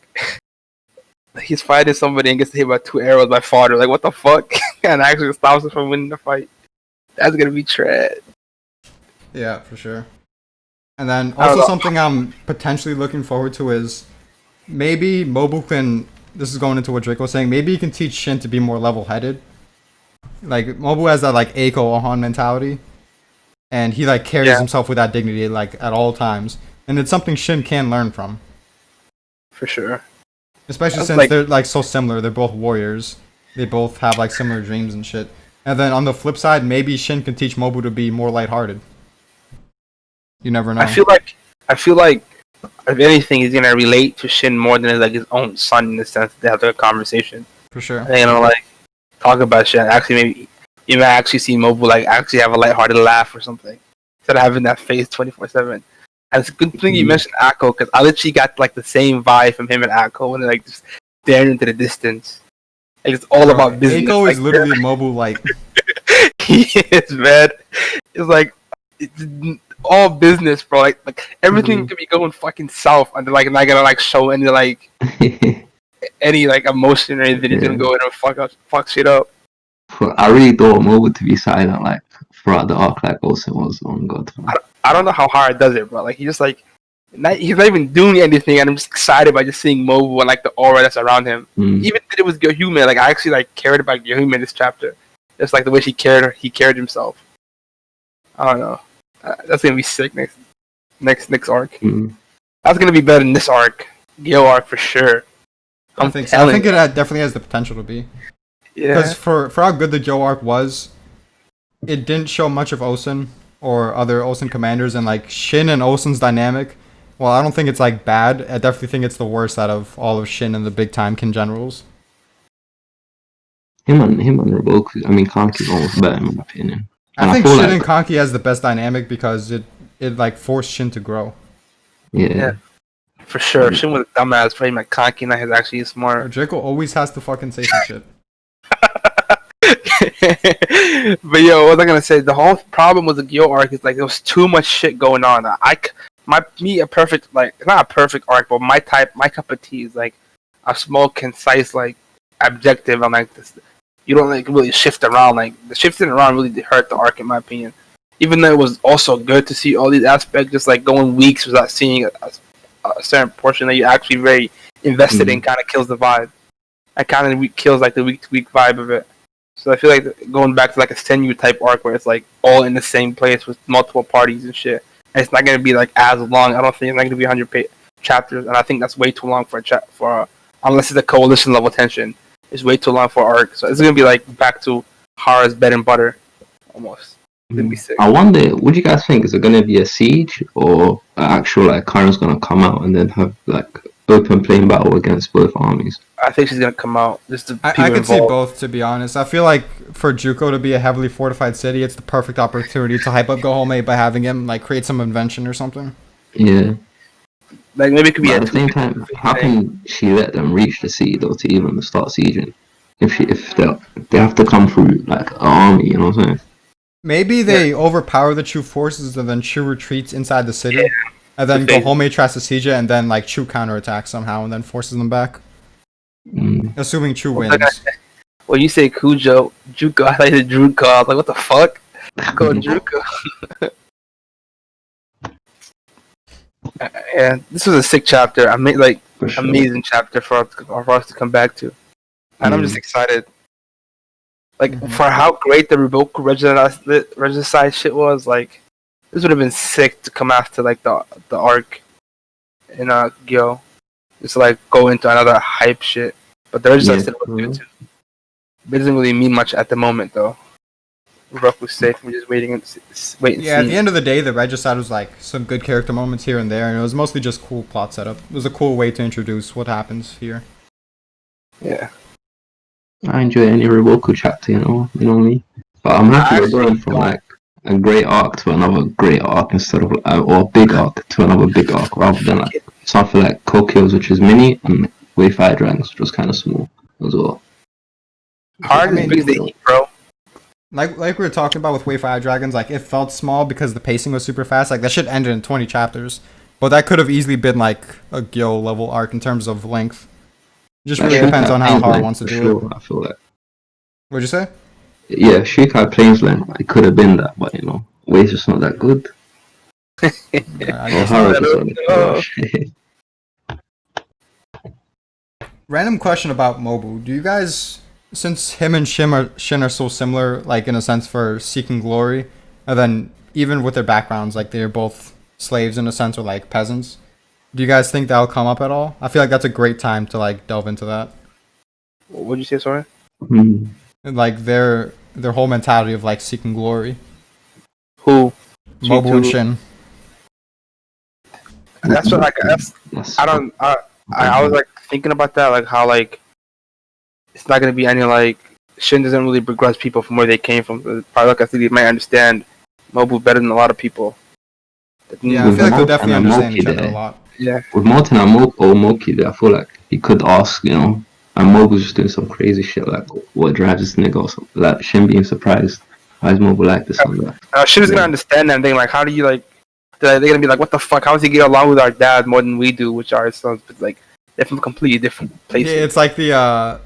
he's fighting somebody and gets hit by 2 arrows by fodder. Like what the fuck? And actually stops him from winning the fight. That's gonna be trash. Yeah, for sure. And then I don't also know. something I'm potentially looking forward to is maybe Mobu can. This is going into what Drake was saying. Maybe he can teach Shin to be more level-headed. Like Mobu has that like Eiko Ohan mentality, and he like carries himself with that dignity like at all times. And it's something Shin can learn from, For sure. especially That's since like- they're like so similar. They're both warriors. They both have like similar dreams and shit. And then on the flip side, maybe Shin can teach Mobu to be more lighthearted. You never know. I feel like if anything, he's gonna relate to Shin more than like his own son in the sense that they have a conversation. For sure. And, you know, like talk about shit. Actually, maybe you might actually see Mobile like actually have a lighthearted laugh or something instead of having that face 24/7. And it's a good thing you mentioned Akko because I literally got like the same vibe from him and Akko when they're like just staring into the distance. Like, it's all about business. Eiko like, is literally Mobu like. he is, man. It's like it's all business, bro. Like everything could be going fucking south, and they're like not gonna like show any like any like emotion or anything. He's gonna go in and fuck shit up. I really thought Mobu to be silent like throughout the arc, like Olsen was on God. I don't know how hard does it, bro. Like he just like he's not even doing anything, and I'm just excited by just seeing Mobu and like the aura that's around him. Even if it was Gyohyume, like I actually like cared about Gyohyume in this chapter. Just like the way he carried himself. I don't know. That's gonna be sick next arc. That's gonna be better than this arc, Gyo arc for sure. I think so. I think it definitely has the potential to be. Yeah. Because for how good the Joe arc was, it didn't show much of Osen or other Osen commanders, and like Shin and Osen's dynamic. Well, I don't think it's like bad. I definitely think it's the worst out of all of Shin and the big time Kin generals. Him and Roboku, I mean Kanki's almost better in my opinion. I And think feel Shin like- and Kanki has the best dynamic because it like forced Shin to grow. Yeah. For sure. Shin was a dumbass for him like Kanki, and he's actually smart. Draco always has to fucking say some shit. But yo, what was I gonna say? The whole problem with the Gyo arc is like there was too much shit going on. A perfect like it's not a perfect arc, but my cup of tea is like a small, concise, like objective. I'm like this. You don't like really shift around. Like the shifting around really hurt the arc in my opinion. Even though it was also good to see all these aspects just like going weeks without seeing a certain portion that you actually very invested in, kind of kills the vibe. It kind of kills like the week to week vibe of it. So I feel like going back to like a Senyu type arc where it's like all in the same place with multiple parties and shit. And it's not gonna be like as long. I don't think it's not gonna be 100 chapters, and I think that's way too long for unless it's a coalition level tension. It's way too long for arc. So it's gonna be like back to Hara's bread and butter, almost. It's gonna be sick. I wonder, what do you guys think? Is it gonna be a siege or an actual like Karen's gonna come out and then have like open plain battle against both armies? I think she's gonna come out. Just the people I could see involved. both, to be honest. I feel like for Juko to be a heavily fortified city, it's the perfect opportunity to hype up Gohome by having him like create some invention or something. Yeah. Like maybe it could be But a at the same time, how can she let them reach the sea though to even start sieging? If they have to come through like an army, you know what I'm saying? Maybe they overpower the Chu forces and then Chu retreats inside the city. And then Okay. Gohome tries to siege it, and then like Chu counterattacks somehow, and then forces them back. Mm. Assuming Chu Well, wins. When you say Cujo, Juco, I like the Druco. I was like, what the fuck? Go Druco. Yeah, this was a sick chapter. I made like For sure. amazing chapter for us to come back to, and I'm just excited. Like Mhm. for how great the Revoku Regicide shit was, like this would have been sick to come after like the arc in Gyo. Just like go into another hype shit. But the Regicide Yeah, shit was for good real. too. It doesn't really mean much at the moment though. Revoku's safe. We're just waiting and wait and Yeah, at see. the end of the day, the Regicide was like some good character moments here and there, and it was mostly just cool plot setup. It was a cool way to introduce what happens here. Yeah. I enjoy any Revoku chapter, you know me. But I'm happy we're going from like a great arc to another great arc instead of or a big arc to another big arc, rather than like something like Kokyo's, which is mini, and Wayfire Dragons, which was kind of small as well. Hard I mean, as big as they eat, bro. Like we were talking about with Wayfire Dragons, like it felt small because the pacing was super fast. Like that shit ended in 20 chapters, but that could have easily been like a Gyo level arc in terms of length. It just really Like, depends on how Plains Hara Line, wants to for do sure, it. I feel like. What'd you say? Yeah, Shikai Plainsland, it could have been that, but you know, Way's just not that good. I Or guess Hara not. just not that Random question about Mobu. Do you guys, since him and Shin are so similar, like in a sense for seeking glory, and then even with their backgrounds, like they're both slaves in a sense or like peasants, do you guys think that'll come up at all? I feel like that's a great time to like delve into that. What'd you say, sorry? Hmm. And, like their whole mentality of like seeking glory. Who? Mobu and G2. Shin. That's what I don't. I was like thinking about that, like how like it's not gonna be any like Shin doesn't really begrudge people from where they came from. Probably like I think they might understand Mobu better than a lot of people. Yeah, I feel like they'll definitely And understand Moki each other a there. lot. Yeah. With Martin and Moki there, I feel like he could ask, you know, and Mobu's just doing some crazy shit like what drives this nigga or something. Like Shin being surprised. Why is Mobu like this and that? Shin is Yeah. gonna understand that and think like, how do you like? They're gonna be like, what the fuck? How does he get along with our dad more than we do, which are his sons? But like, they're from completely different Yeah, places. it's like the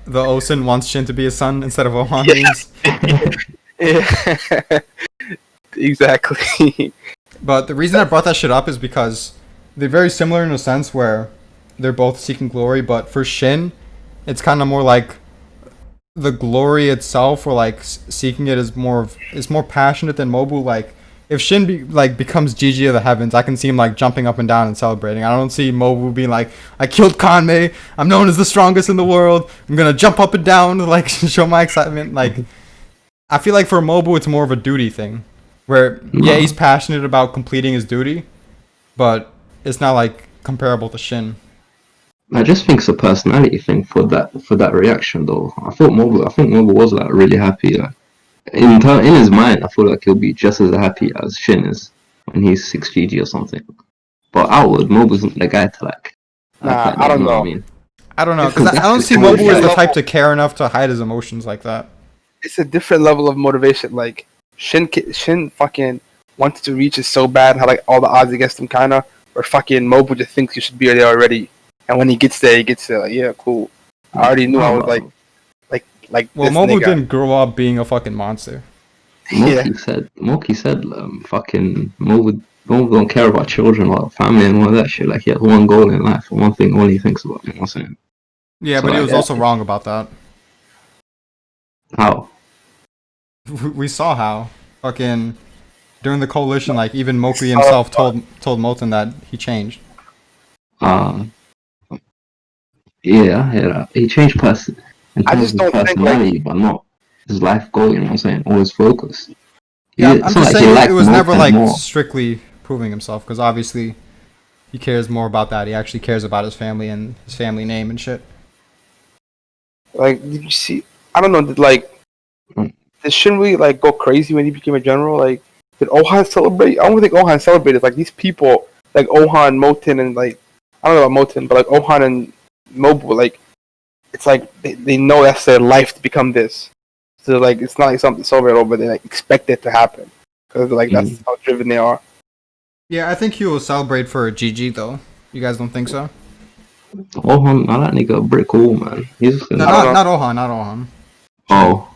Osen wants Shin to be his son instead of Ohan Yeah. means. Yeah. Exactly. But the reason I brought that shit up is because they're very similar in a sense where they're both seeking glory, but for Shin, it's kind of more like the glory itself, or like seeking it is more passionate than Mobu. Like if Shin becomes Gigi of the heavens, I can see him like jumping up and down and celebrating. I don't see Mobu being like, I killed Kanmei, I'm known as the strongest in the world, I'm gonna jump up and down to like show my excitement. Like I feel like for Mobu it's more of a duty thing. Where yeah, he's passionate about completing his duty, but it's not like comparable to Shin. I just think it's a personality thing for that reaction though. I think Mobu was like really happy. Like, in his mind, I feel like he'll be just as happy as Shin is when he's 6GG or something. But outward, Mobu's not the guy to like. Nah, act like I that, don't you what know. I mean? I don't know, Because because I don't that's see the Mobu thing. as the type to care enough to hide his emotions like that. It's a different level of motivation. Like Shin fucking wanted to reach it so bad, had like all the odds against him, kind of. Or fucking Mobu just thinks you should be there already, and when he gets there, like, yeah, cool. I already knew I was like Well, this Mobu nigga. didn't grow up being a fucking monster. Yeah, Moki said, fucking Mobu don't care about children or family and all that shit. Like he has one goal in life, and one thing only he thinks about. You know what I'm saying? Yeah, So, but he like, was also wrong about that. How? We saw how fucking during the coalition, like even Moki himself told Molten that he changed. Yeah, he changed person in I terms just of don't think, personality, but not his life goal. You know what I'm saying? Or his focus. Yeah, It's I'm not just like he saying liked it was never Molten like more. strictly proving himself, because obviously he cares more about that. He actually cares about his family and his family name and shit. like did you see? I don't know. Did Shin really like go crazy when he became a general? Like, did Ohan celebrate? I don't think Ohan celebrated. Like these people, like Ohan, Moten, and like I don't know about Moten, but like Ohan and Mobu, like it's like they know that's their life to become this. So like it's not like something so real, but they like expect it to happen because like that's how driven they are. Yeah, I think he will celebrate for GG though. You guys don't think so? Ohan, that nigga a brick wall, man. He's just No, gonna. don't know. not Ohan, not Ohan. Oh,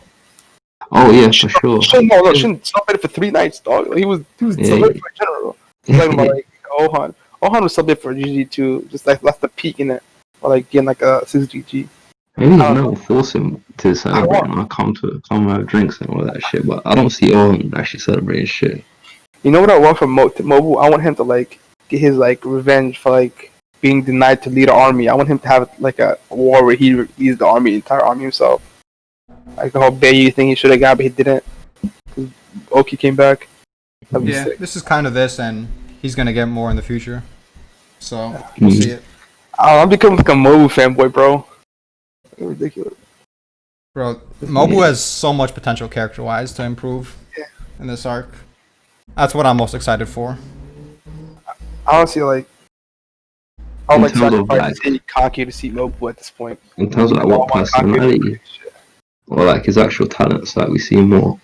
oh yeah, for sure. No, Shin celebrated for 3 nights, dog. He was Yeah. celebrating for general. He's talking about like Ohan. Ohan was celebrating for GG too, just like that's the peak in it, or like getting like a 6 GG. Maybe his I don't man will force him to celebrate and I'll come have drinks and all that shit. But I don't see Owen actually celebrating shit. You know what I want from Mobile? I want him to like get his like revenge for like being denied to lead an army. I want him to have like a war where he leads the army, entire army himself. Like the whole Bayu thing he should have got, but he didn't. Cause Oki came back. That'd be Yeah, sick. this is kind of this, and he's gonna get more in the future. So we'll see it, I'm becoming like a Mobile fanboy, bro. Ridiculous. bro. Mobu has so much potential character-wise to improve in this arc. That's what I'm most excited for. Honestly, like I would like In terms of, sacrifice any Kaki to see Mobile at this point. In terms of like what personality or like his actual talents, like we see more.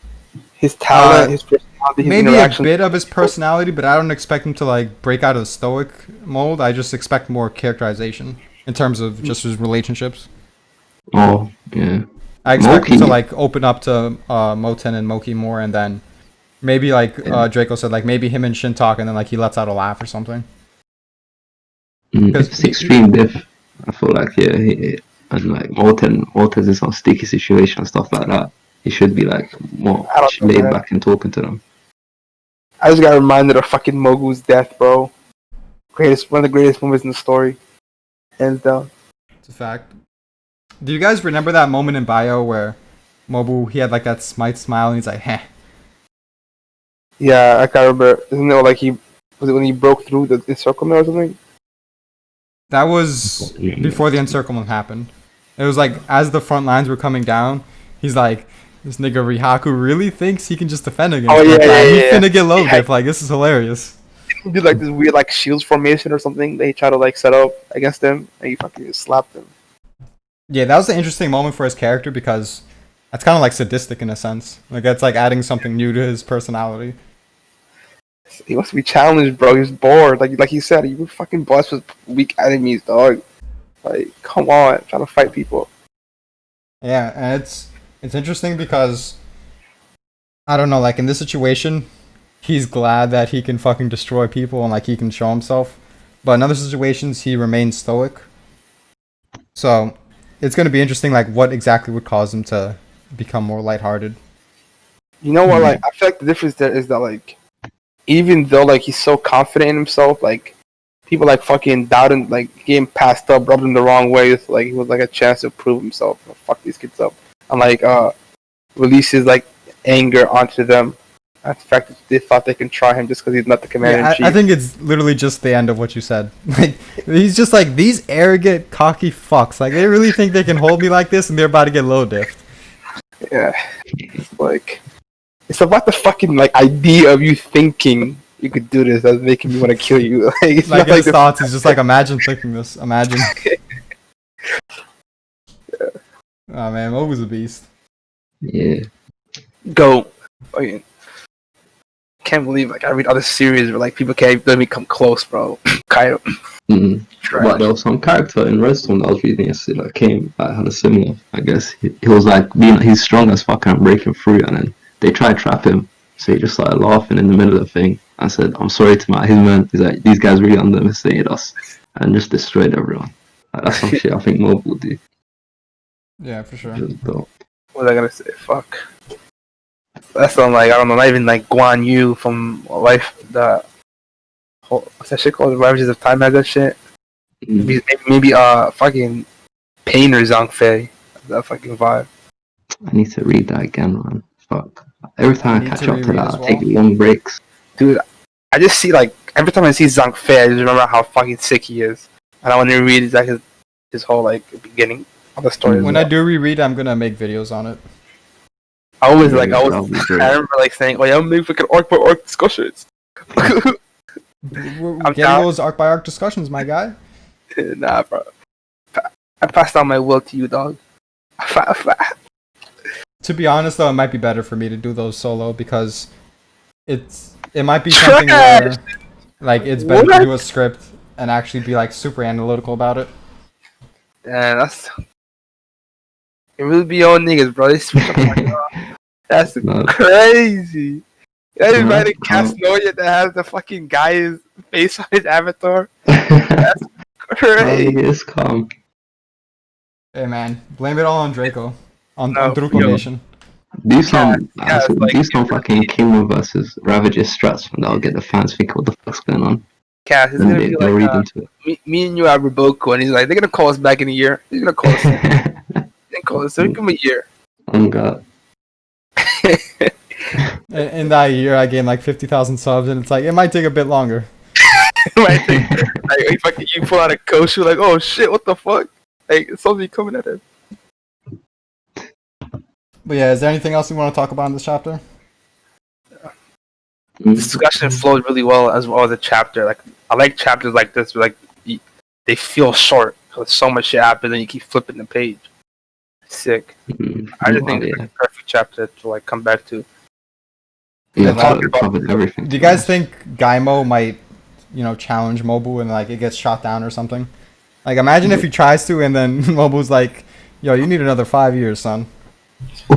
His talent, his personality, his Maybe a interaction. bit of his personality, but I don't expect him to like break out of the stoic mold. I just expect more characterization in terms of just his relationships. Oh yeah, I expect him to Moki. like open up to Moten and Moki more, and then maybe like Draco said, like maybe him and Shin talk, and then like he lets out a laugh or something. if it's extreme diff. I feel like and like Morten's in some sticky situation and stuff like that. He should be like more I don't know, laid man. back and talking to them. I just got reminded of fucking Mogu's death, bro. One of the greatest moments in the story. Hands down. It's a fact. Do you guys remember that moment in Bio where Mobu he had like that smite smile and he's like, heh. Yeah, I can't remember. Isn't it like was it when he broke through the encirclement or something? That was before the encirclement happened. It was like as the front lines were coming down, he's like, this nigga Rihaku really thinks he can just defend against Oh, me. yeah, yeah, He yeah. finna get low Yeah. diff. Like this is hilarious. He did like this weird like shields formation or something. They try to like set up against him, and he fucking just slapped him. Yeah, that was an interesting moment for his character because that's kind of like sadistic in a sense. Like that's like adding something new to his personality. He wants to be challenged, bro. He's bored. Like he said, you were fucking blessed with weak enemies, dog. Like, come on, trying to fight people. Yeah, and it's interesting because I don't know, like in this situation, he's glad that he can fucking destroy people and like he can show himself. But in other situations, he remains stoic. So it's gonna be interesting, like what exactly would cause him to become more lighthearted. You know what? Like, I feel like the difference there is that like, even though like he's so confident in himself, like people like fucking doubting, like getting passed up, rubbed him the wrong way. Like he was like a chance to prove himself. Fuck these kids up, and like releases like anger onto them. The fact that they thought they can try him just because he's not the commander in Yeah, chief. I think it's literally just the end of what you said. Like he's just like these arrogant, cocky fucks. Like they really think they can hold me like this, and they're about to get low diffed. Yeah, it's like it's about the fucking like idea of you thinking you could do this that's making me want to kill you. Like it's Like not in his the- thoughts, he's just like, imagine thinking this. Imagine. Oh man, Mobu's a beast. Yeah, go. Fucking can't believe like I read other series where like people can't let me come close, bro. Kind of but trash. there was some character in Redstone that I was reading yesterday that came that had a similar. I guess he was like he's strong as fuck and breaking through, and then they tried to trap him, so he just started laughing in the middle of the thing. I said, "I'm sorry to his man." He's like, "These guys really underestimated us," and just destroyed everyone. Like, that's some shit I think Mob will do. Yeah, for sure. Just dope. What was I gonna say? Fuck. That's what I'm like. I don't know. Not even like Guan Yu from Life. What's that shit called? Ravages of Time has that shit. Mm. Maybe fucking Pain or Zhang Fei. That fucking vibe. I need to read that again, man. Fuck. Every time I need catch to up to reread that, as I well. take long breaks. Dude, I just see like every time I see Zhang Fei, I just remember how fucking sick he is, and I want to read like his whole like beginning of the story. as When well. I do reread, I'm gonna make videos on it. I always Yeah, like I that'll was be great. I remember like saying, "Oh yeah, I'm making fucking orc by orc discussions." We're I'm getting down. those arc by arc discussions, my guy. Nah, bro. I passed down my will to you, dog. To be honest, though, it might be better for me to do those solo because it might be something where Like it's better What? to do a script and actually be like super analytical about it. Damn, that's it. Really be on niggas, bro. They switch up like, that's No. crazy. Everybody No. cast Noya that has the fucking guy's face on his avatar. No, Crazy. nigga, it's calm. Hey man, blame it all on Draco, on No, Druko yo. Nation. Do some, yeah, it's like- do some fucking Kingdom versus Ravager strats, and that'll get the fans thinking what the fuck's going on. Cass, it's Then gonna be they'll read like into me and you are Roboku, and he's like, they're gonna call us back in a year. They're gonna call us. They're it. gonna call us. So give them a year. Oh god. In that year, I gained like 50,000 subs, and it's like it might take a bit longer. Right? Like, fucking, you pull out a coach, you're like, oh shit, what the fuck? Like, it's something coming at him. But yeah, is there anything else you want to talk about in this chapter? The discussion flowed really well as the chapter. Like, I like chapters like this, where like they feel short because so much shit happens, and you keep flipping the page. Sick. I just think it's a perfect chapter to like come back to. Yeah, And so talk it about- covered everything. Do you guys think Gaimo might, challenge Mobu and like it gets shot down or something? Like imagine if he tries to and then Mobu's like, "Yo, you need another 5 years, son."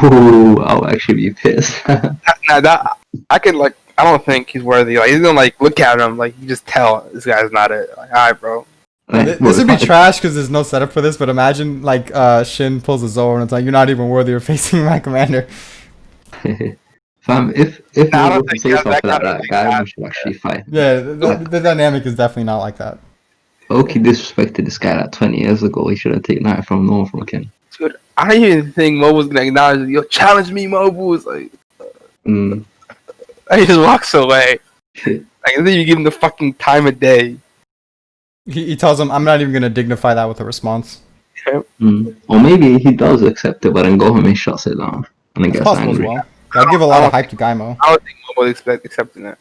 Ooh, I'll actually be pissed. Now that I can like, I don't think he's worthy. Like, he's gonna like look at him, like you just tell this guy's not it. Like, all right, bro. Like, This would be if I- trash because there's no setup for this. But imagine like Shin pulls a Zoro and it's like, "You're not even worthy of facing my commander." Fam, if Nah, I don't Mobu think say that something like kind of that, thing guy happens. should actually fight. Yeah, the dynamic is definitely not like that. Oki disrespected this guy like 20 years ago. He should have taken that from no one from Ken. Dude, I didn't even think Mo was gonna acknowledge it. Yo, challenge me, Mobu. It's like Mm, he just walks away. shit. Like, and then you give him the fucking time of day. He tells him, "I'm not even gonna dignify that with a response." Mm. Or maybe he does accept it, but then Gohame shuts it down and then It's gets possible as angry. well. That'd give a lot of hype to Gaimo. I don't think Mo was accepting it.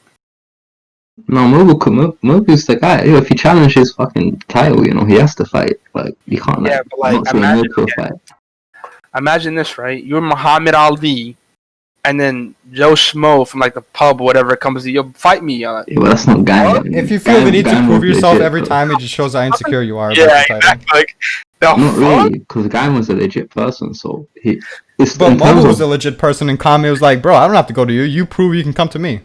No, Mobu's the guy. Yo, if he challenges fucking title, he has to fight. Like, you can't. Yeah, but like, not say no imagine, to a fight. imagine this, right? You're Muhammad Ali, and then Joe Schmo from like the pub or whatever comes to you, yo, fight me. Yeah, but that's not guy. If you feel the need to prove yourself every time, it just shows how insecure you are. about Yeah, the title. exactly. Like, the Not fuck? really, because Guy was a legit person, so he. It's But in terms Mobu was a of, legit person, and Kame was like, "Bro, I don't have to go to you. You prove you can come to me."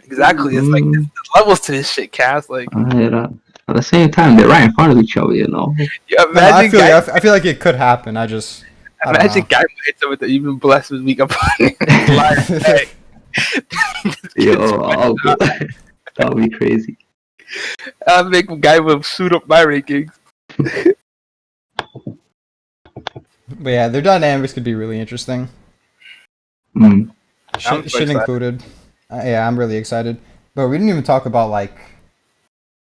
Exactly. It's like there's levels to this shit, Cass. Like, I hear that. At the same time, they're right in front of each other, yeah, No, imagine I feel, guy, I feel like it could happen. I don't imagine know. guy hits him with the even blessed with week upon live. Hey. Yo, I'll go. That would be crazy. I'll make a guy with shoot up my rankings. But yeah, their dynamics could be really interesting. Mm. I'm so Shit excited. included. Yeah, I'm really excited. But we didn't even talk about like.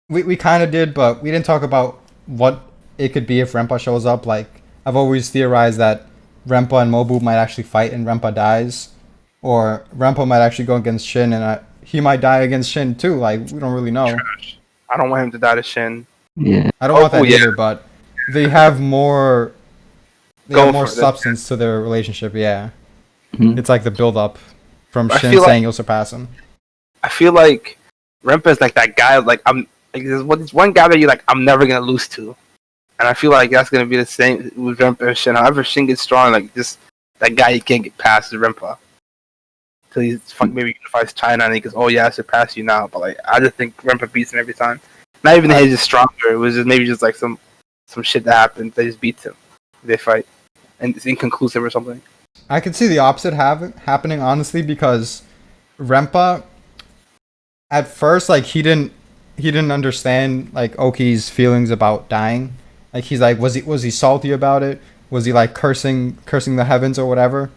We kind of did, but we didn't talk about what it could be if Rempa shows up. Like I've always theorized that Rempa and Mobu might actually fight and Rempa dies, or Rempa might actually go against Shin and he might die against Shin too. Like we don't really know. I don't want him to die to Shin. Yeah. I don't want that yeah. either, but they have more. They Go have more for it. substance to their relationship. Yeah, Mhm. it's like the build up from I Shin feel saying you'll surpass him. I feel like Rempa is like that guy. Like there's one guy that you're like I'm never gonna lose to, and I feel like that's gonna be the same with Rempa and Shin. However Shin gets strong, like just that guy he can't get past is Rempa. Till he's maybe he fights China and he goes, oh yeah, I surpass you now. But like I just think Rempa beats him every time. Not even that he's just stronger. It was just maybe just like some shit that happened that just beats him. They fight and it's inconclusive or something. I could see the opposite happening honestly because Rempa at first like he didn't understand like Oki's feelings about dying. Like he's like was he salty about it? Was he like cursing the heavens or whatever?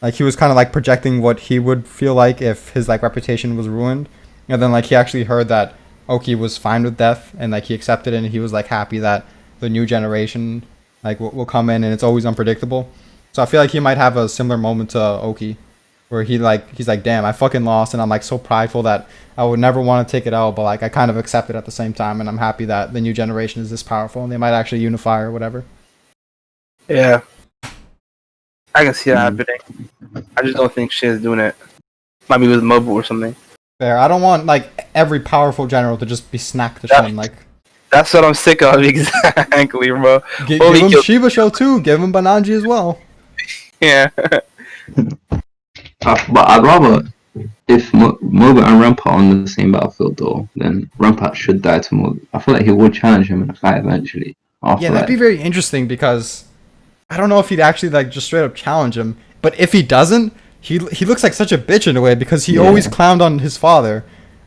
Like he was kind of like projecting what he would feel like if his like reputation was ruined. And then like he actually heard that Oki was fine with death and like he accepted it and he was like happy that the new generation like will come in and it's always unpredictable. So I feel like he might have a similar moment to Oki, where he's like, damn, I fucking lost, and I'm like so prideful that I would never want to take it out, but like I kind of accept it at the same time, and I'm happy that the new generation is this powerful, and they might actually unify or whatever. Yeah. I can see that Mhm. happening. I just don't think Shin's doing it. Might be with Mobu or something. Fair. I don't want like every powerful general to just be snapped to Yeah. shin. Like, That's what I'm sick of. Exactly, bro. give Only him kill- Shiba Show too. Give him Bananji as well. Yeah. But I'd rather if Moba and Rampart are on the same battlefield though, then Rampart should die to Moba. I feel like he would challenge him in a fight eventually. After Yeah, that'd be very interesting because I don't know if he'd actually like just straight up challenge him. But if he doesn't, he looks like such a bitch in a way because he always clowned on his father.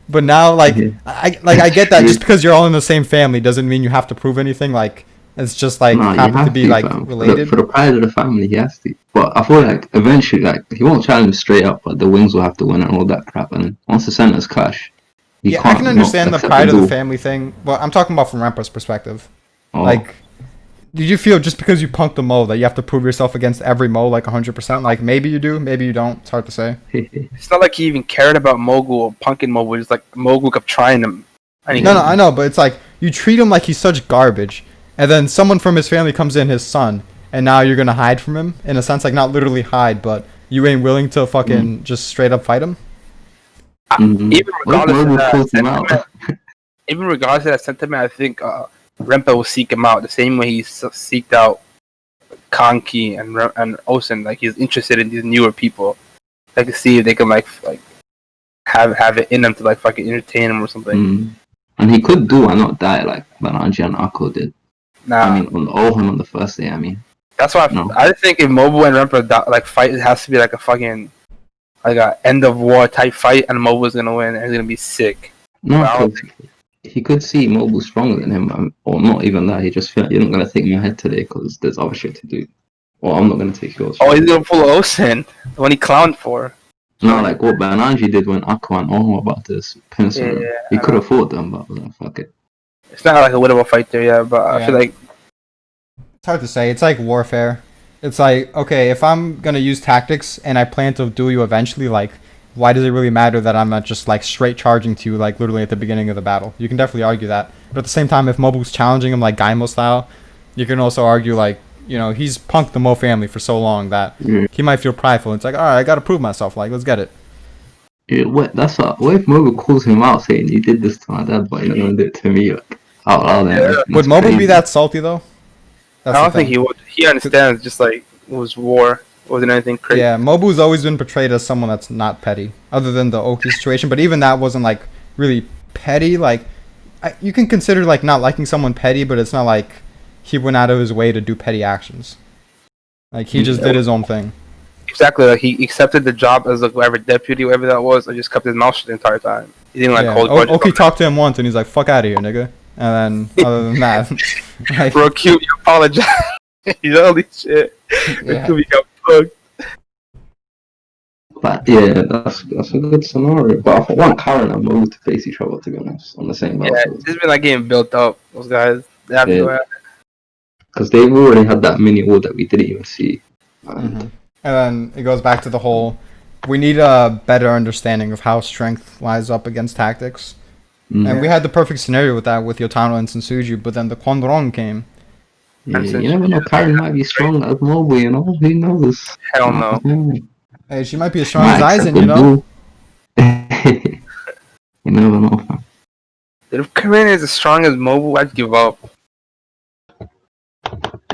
But now, like, Yeah. I get that just because you're all in the same family doesn't mean you have to prove anything. Like, it's just like No, you happen have to be like fam. related. For the pride of the family, he has to. But I feel like eventually, like he won't challenge him straight up, but the wings will have to win and all that crap. And once the centers clash, he Yeah, I can't can not understand the accept pride of the duel. family thing, but I'm talking about from Rampart's perspective. Oh, Like, did you feel just because you punked a Mo that you have to prove yourself against every Mo like 100%? Like, maybe you do, maybe you don't. It's hard to say. It's not like he even cared about Mogul or punking Mogul. It's like Mogul kept trying him. And he- No, I know, but it's like you treat him like he's such garbage, and then someone from his family comes in, his son, and now you're gonna hide from him in a sense, like not literally hide, but you ain't willing to fucking just straight up fight him. Mhm. Even What if regardless of Moba that calls him out? sentiment, even regardless of that sentiment, I think Rempa will seek him out the same way he seeked out Kanki and Osen. Like he's interested in these newer people, like to see if they can like have it in them to like fucking entertain him or something. Mm. And he could do and not die like Bananji and Akko did. Nah, I mean, on Ohan on the first day. I mean, that's why no. I think if Mobu and Rempa like fight, it has to be like a fucking like a end of war type fight, and Mobu's gonna win, and it's gonna be sick. No, Well, 'cause he could see Mobile stronger than him, or not even that. He just feel like you're not gonna take my head today because there's other shit to do. Or I'm not gonna take yours. Oh, he's gonna pull Osen, the one he clowned for. No, like what Bananji did when Aqua and Oho were about to pencil him. Yeah, He could have fought them, but like, fuck it. It's not like a winnable fight there, yeah, but I Yeah. feel like It's hard to say. It's like warfare. It's like, okay, if I'm gonna use tactics and I plan to duel you eventually, like, why does it really matter that I'm not just like straight charging to you like literally at the beginning of the battle? You can definitely argue that. But at the same time, if Mobu's challenging him like Gaimo style, you can also argue like, you know, he's punked the Mo family for so long that Yeah. he might feel prideful. It's like, alright, I gotta prove myself. Like, let's get it. Yeah, that's what if Mobile calls him out saying you did this to my dad, but you're not gonna do it to me like, out loud. Yeah. That's Would Mobu be crazy. that salty though? That's I the don't think thing. he would. He understands, just like it was war. It wasn't anything crazy. Yeah, Mobu's always been portrayed as someone that's not petty, other than the Oki situation. But even that wasn't like really petty. Like, you can consider like not liking someone petty, but it's not like he went out of his way to do petty actions. Like he just did his own thing. Exactly. Like he accepted the job as like whatever deputy, whatever that was, and just kept his mouth shut the entire time. He didn't like Yeah. hold grudges. Oki talked to him once, and he's like, "Fuck out of here, nigga." And then other than that, like, Bro, cute. You apologize. You know this shit. yeah. We got fucked. But yeah, that's a good scenario. But I want Karen and Mobile to face each other, to be honest, on the same Yeah, battlefield. it's been like getting built up. Those guys. They have to go Yeah. at it. Because they've already had that mini war that we didn't even see. And Mhm. And then it goes back to the whole. We need a better understanding of how strength lies up against tactics. And we had the perfect scenario with that with Yotano and Sensuju, but then the Kwandrong came. yeah, you never know, Karen might be strong as Mobile, you know? Who knows? Hell no. Hey, she might be as strong as Aizen, you know? know? You never know, fam. If Corinne is as strong as Mobile, I'd give up.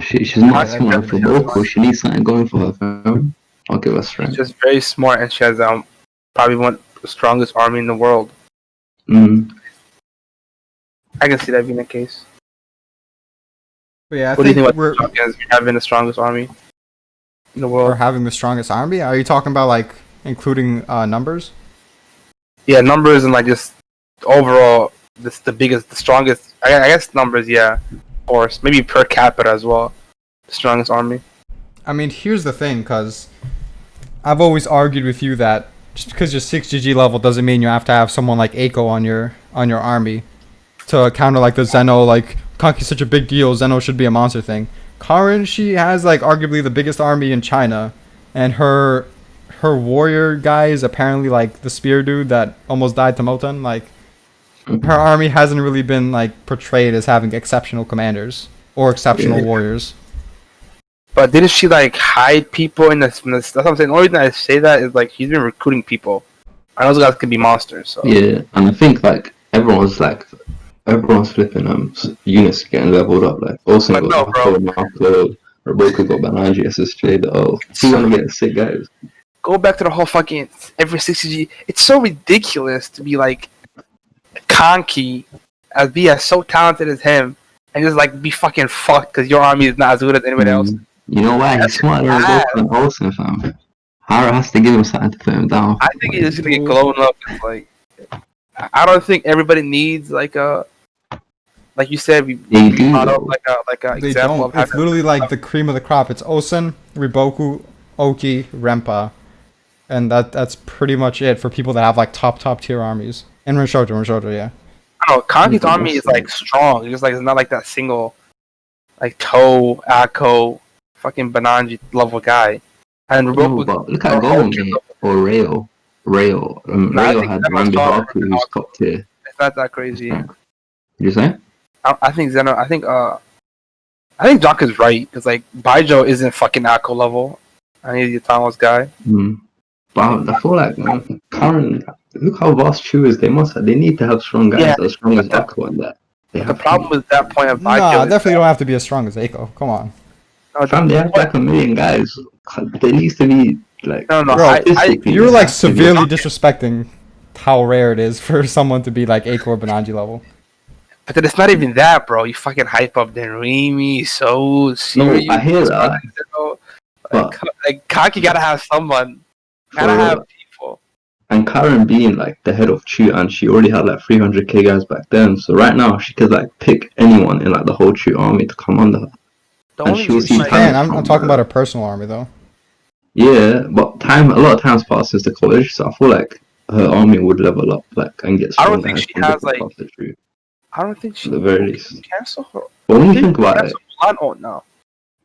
She's not Yeah, smart for vocal. She needs something going for her, fam. I'll give her She's strength. just very smart, and she has probably one of the strongest army in the world. Mm. I can see that being the case. But yeah, I What do you think think we're, about Champions having the strongest army in the we're world? having the strongest army. Are you talking about like including numbers? Yeah, numbers and like just overall, the biggest, the strongest. I guess numbers, yeah, of course. Maybe per capita as well. The strongest army. I mean, here's the thing, because I've always argued with you that just because you're 6 GG level doesn't mean you have to have someone like Eiko on your army to counter like the Zeno, like Kanki's such a big deal, Zeno should be a monster thing. Karen, she has like arguably the biggest army in China, and her warrior guy is apparently like the spear dude that almost died to Moten. Like, her army hasn't really been like portrayed as having exceptional commanders or exceptional Yeah. warriors. But didn't she like hide people in this? That's what I'm saying. The only reason I say that is like she's been recruiting people And those guys can be monsters. So Yeah, and I think like everyone's flipping units getting leveled up. Like also But got no, bro. Marco, Roboku got Banaji, SSJ. Who wanna get sick guys? Go back to the whole fucking every 60G. It's so ridiculous to be like Conky as be as so talented as him and just like be fucking fucked because your army is not as good as anybody else. You know why? He's smarter than bad. Roboku and Olsen, fam. Hara has to give him something to put him down. I think he's just gonna get blown up. Like I don't think everybody needs like a like you said we They do, brought up though. like a They example don't. of how It's literally like the cream of the crop. It's Osen, Riboku, Oki, Rempa, and that's pretty much it for people that have like top tier armies. And Renshojo, yeah. I don't know, Kanki's army is like strong. It's just like it's not like that single like Toe, Akko, fucking Bananji level guy. And No, Riboku but look at Golden or Rayo. Rayo I think had Zeno's Rambi stronger Haku than who's Haku. top tier. it's not that crazy. Did you say? I think Zeno. I think Jock is right because like Baijo isn't fucking Akko level. I need the Thanos guy. But I feel like current look how vast Chu is. They need to have strong guys Yeah, as strong as but Aqua and that. They The have problem with that point of Baijo Nah, is definitely don't have to be as strong as Eiko. Come on. fam, they have like a million guys. There needs to be like No, Bro, statistically, You're there like has to be- severely disrespecting how rare it is for someone to be like Eiko or Bananji level. But then it's not even that, bro. You fucking hype up Denrimi, so serious. I hear that. Like Kaki gotta have someone. Gotta For- have people. And Karen being like the head of Chu, and she already had like 300k guys back then. So right now she could like pick anyone in like the whole Chu army to come under her. The And only she will reason, see like, talent. Man, I'm talking about her personal army though. Yeah, but a lot of times passes since the coalition, so I feel like her army would level up like and get I stronger. don't think as she from has, different like, parts of the Chu, I don't think she at the very least. cancel her. But when you think about it, Mulan, oh no.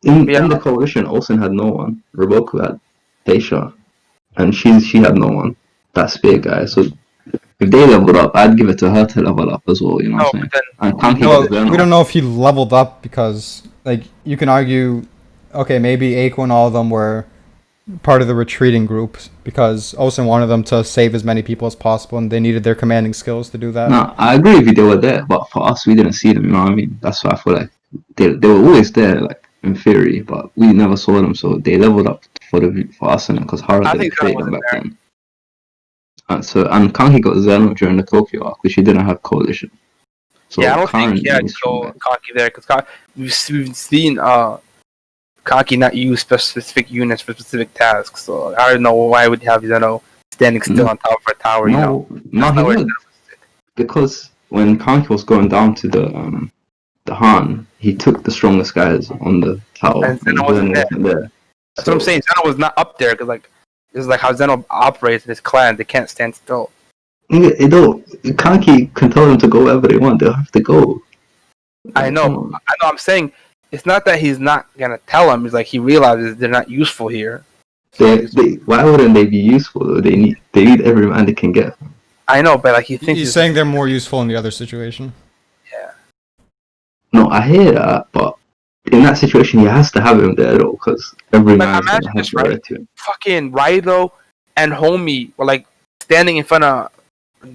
in Yeah. the coalition, Olsen had no one. Roboku had Deisha, and she had no one. That spear guy. So if they leveled up, I'd give it to her to level up as well. You know No, what I'm but saying? then And Kanki No, was there we now. don't know if he leveled up because, like, you can argue, okay, maybe Eiko and all of them were part of the retreating group because Osen wanted them to save as many people as possible, and they needed their commanding skills to do that. No, I agree with you. They were there, but for us, we didn't see them. You know what I mean? That's why I feel like they were always there, like in theory, but we never saw them. So they leveled up for us, and because Hara I didn't think create Zeno them back wasn't then. And Kanki got Zeno during the Tokyo arc, which he didn't have coalition. So yeah, I don't Karen think he had needs kill strong guys. Kaki there because we've seen Kaki not use specific units for specific tasks. So I don't know why would have Zeno standing still on top of a tower. You know, No, That's he not where would. Because when Kanki was going down to the Han, he took the strongest guys on the tower. And Zeno wasn't there. That's what I'm saying. Zeno was not up there because like this is like how Zeno operates in his clan. They can't stand still. Kanki can tell them to go wherever they want. They'll have to go. I know. Come on. I'm saying it's not that he's not gonna tell them. It's like he realizes they're not useful here. Why wouldn't they be useful? Though? They need every man they can get. I know, but like he thinks He's it's- saying they're more useful in the other situation. No, I hear that, but in that situation, he has to have him there though, because every But man's imagine gonna have this, to right? react to him. fucking Raido and Homie were like standing in front of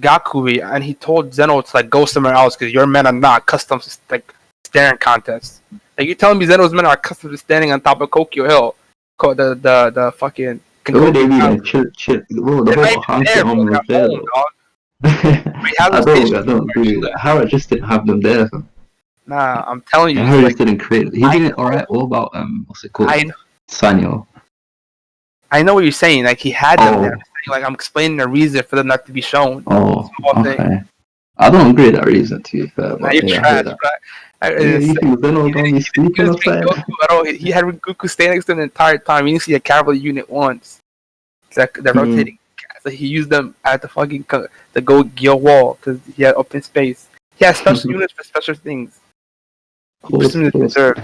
Gakui, and he told Zeno to like go somewhere else because your men are not accustomed to like staring contests. Like you telling me Zeno's men are accustomed to standing on top of Kokyo Hill, the fucking. The way they be They're like chill. Bro, the not whole even Hanki there, bro. army was They're there home, though. dog. We have I those don't agree with that. Hara just didn't have them there. Fam. Nah, I'm telling you, Hara it's just like, didn't create. He I did it know. alright. What about what's it called? I Sanyo. I know what you're saying. Like he had them Oh. there. Like I'm explaining the reason for them not to be shown. Oh, Small thing. okay. I don't agree with that reason to be fair. Nah, But you're yeah, I trash, hear that. bro. Yeah, you think Zeno's only sleeping outside? He had Goku stay next to him the entire time. You didn't see a cavalry unit once. It's like they're rotating. So he used them at the fucking the go gear wall because he had open space. He has special units for special things. Course, Units course. reserved.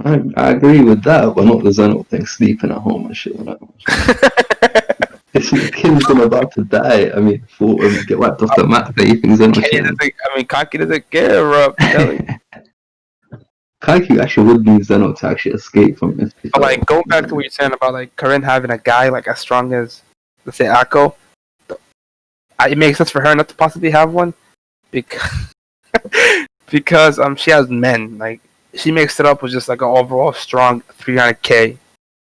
I agree with that, but not the Zeno thing, sleeping at home and shit like that. If your kid's been about to die, I mean, for him to get wiped off the map, do you think Zeno can? Kaki doesn't care, bro. I'm telling you. Kaiku actually would need Zeno to actually escape from it. But like going back to what you're saying about like Karen having a guy like as strong as let's say Akko, it makes sense for her not to possibly have one because because she has men. Like she makes it up with just like an overall strong 300k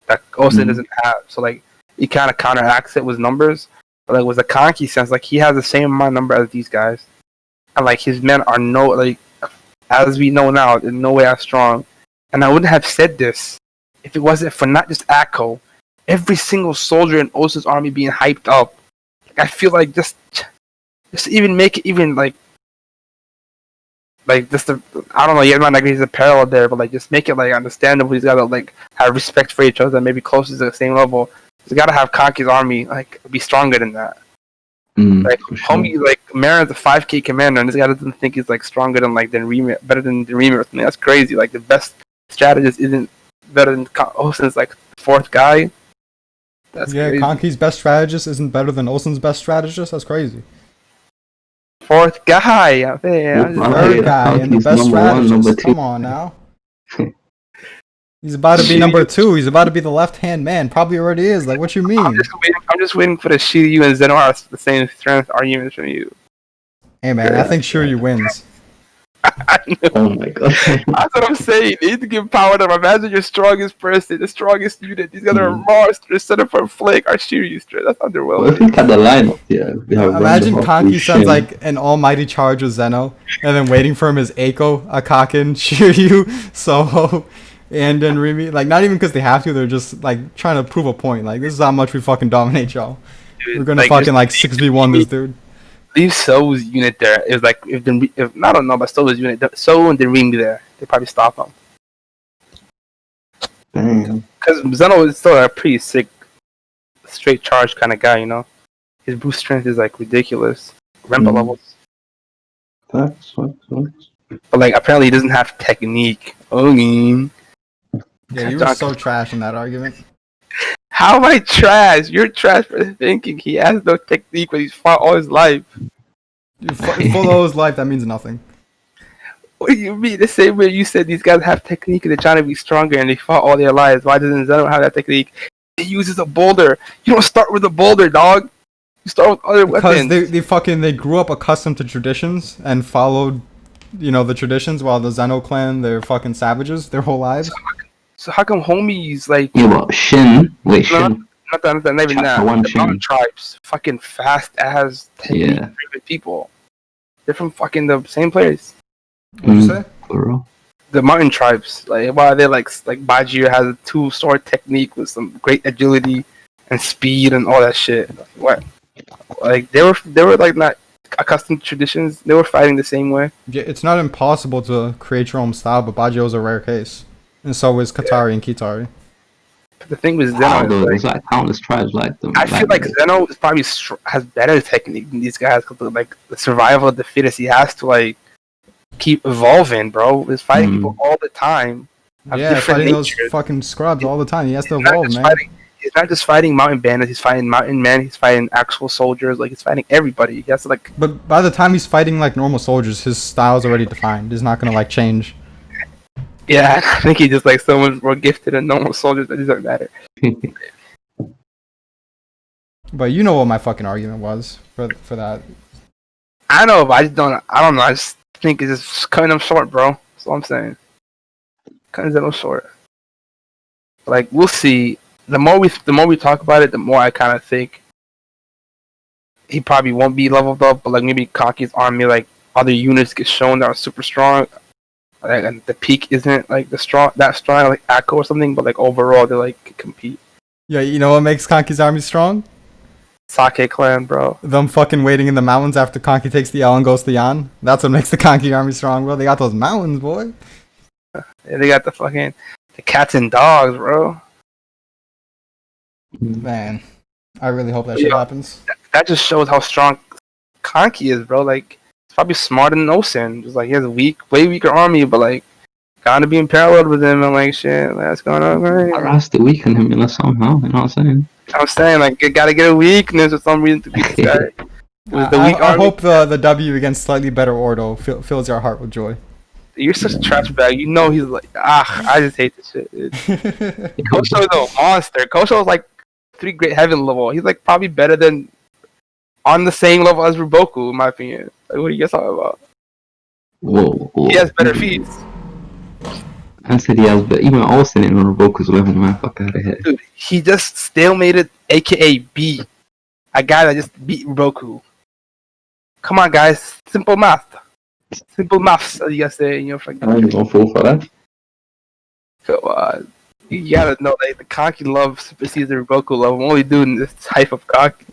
that Osen doesn't have. So like he kind of counteracts it with numbers. But like with the Conky sense, like he has the same amount of number as these guys, and like his men are as we know now, in no way as strong. And I wouldn't have said this if it wasn't for not just Akko, every single soldier in Osen's army being hyped up. Like, I feel like just even make it even like just I don't know. Yeah, might not agree. There's a parallel there, but like just make it like understandable. He's gotta like have respect for each other, maybe close to the same level. He's gotta have Conky's army like be stronger than that. Like homie, like Marin's a 5k commander, and this guy doesn't think he's like stronger than Remit, better than Remit or something. That's crazy. Like the best strategist isn't better than Osen's like fourth guy. That's crazy. Conky's best strategist isn't better than Osen's best strategist. That's crazy. Fourth guy, man. Third guy and the best strategist. Come on now. He's about to be number 2. He's about to be the left-hand man. Probably already is. Like, what you mean? I'm just waiting for the Shiryu and Zeno the same strength arguments from you. Hey man, I think Shiryu wins. I know. Oh my god. That's what I'm saying. You need to give power to them. Imagine your strongest person, the strongest unit. These guys are monsters. Set up for Flake, our Shiryu strength. That's Well, if underwhelming. we had the lineup, yeah. We have Imagine Wonderhawk, Conky sounds Shin. like an almighty charge with Zeno, and then waiting for him is Eiko, Akakin, Shiryu, Soho, and then Remy. Like, not even because they have to, they're just, like, trying to prove a point. Like, this is how much we fucking dominate y'all. Dude, We're gonna fucking, like, 6v1 this dude. Leave So's unit there. It was like, if I don't know about So's unit, So and then Remy there. They probably stop him. Damn. Because Zeno is still a pretty sick, straight charge kind of guy, you know? His boost strength is, like, ridiculous. Rempa levels. Facts. But, like, apparently he doesn't have technique. Yeah, you were so trash in that argument. How am I trash? You're trash for thinking he has no technique, but he's fought all his life. You follow his life, that means nothing. What do you mean? The same way you said these guys have technique and they're trying to be stronger and they fought all their lives. Why doesn't Zeno have that technique? He uses a boulder. You don't start with a boulder, dog. You start with other weapons. Because they grew up accustomed to traditions and followed, the traditions, while the Zeno clan, they're fucking savages their whole lives. So how come homies like... Yeah, but Shin. Wait, Shin. Not even that. The mountain tribes, fucking fast as technique-driven people. They're from fucking the same place. What'd you say? For real. The mountain tribes, like why are they like Bajir has a 2-sword technique with some great agility and speed and all that shit. What? Like they were like not accustomed to traditions. They were fighting the same way. Yeah, it's not impossible to create your own style, but Baggio is a rare case, and so is Katari and Kitari. But the thing with Zeno, There's like countless tribes like them. I feel like Zeno is probably has better technique than these guys. Like the survival of the fittest, he has to like keep evolving, bro. He's fighting people all the time. Yeah, fighting those fucking scrubs all the time. He has to evolve, man. He's not just fighting mountain bandits. He's fighting mountain men. He's fighting actual soldiers. Like he's fighting everybody. He has to like. But by the time he's fighting like normal soldiers, his style's already defined. He's not gonna like change. Yeah, I think he's just like so much more gifted than normal soldiers that doesn't matter. But you know what my fucking argument was for that. I know, but I don't know. I just think it's just cutting them short, bro. That's all I'm saying. Cutting them short. Like we'll see. The more we talk about it, the more I kind of think he probably won't be leveled up. But like maybe Kaki's army, like other units get shown that are super strong. Like and the peak isn't like that strong like Akko or something. But like overall, they like compete. Yeah, you know what makes Kanki's army strong? Sake clan, bro. Them fucking waiting in the mountains after Kanki takes the L and goes to Yan. That's what makes the Kanki army strong, bro. They got those mountains, boy. Yeah, they got the cats and dogs, bro. Man, I really hope that shit happens. That just shows how strong Kanki is, bro. Like, it's probably smarter than Osen. Just like he has a way weaker army, but like, gotta be in parallel with him and like shit. Like, that's going on, right? I has to weaken him, somehow. You know what I'm saying? I'm saying, like, you gotta get a weakness or some reason to beat this guy. I hope the W against slightly better Ordo fills your heart with joy. You're such a trash bag. You know he's like, I just hate this shit. Kosho is a monster. Kosho is like 3 great heaven level. He's like probably better than on the same level as Ruboku, in my opinion. Like, what are you guys talking about? Whoa. He has better feats. I said he has, but even Austin in Roboku's level, man. Fuck out of here. Dude, he just stalemated, aka beat a guy that just beat Roku. Come on, guys. Simple math. Simple maths, as you guys say in your fucking. I ain't gonna fall for that. Come on. You gotta know that the Kaki love supersedes the Roku love. I'm only doing this type of Kaki.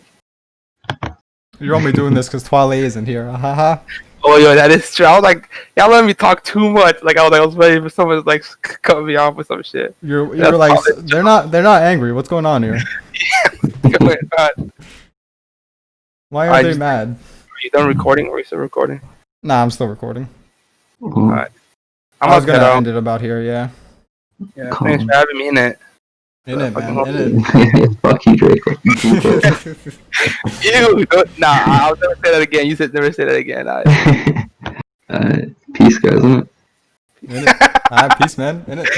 You're only doing this because Twale isn't here. Haha. Oh, yo, that is true. I was like, y'all let me talk too much. Like, I was ready for someone to, like, cut me off with some shit. You're That's like all it- they're not angry. What's going on here? Go ahead, are Why I are they just- mad? you done recording or are you still recording? Nah, I'm still recording. Oh, Alright. I'm I was about to gonna head out. end it about here. Yeah. Yeah, Calm. thanks for having me in it. In it, Fucking man. In yeah, fuck you, Drake. it. Ew, nah, I'll never say that again. You said never say that again. Peace, guys, isn't it? In it. Alright, peace, man. In it.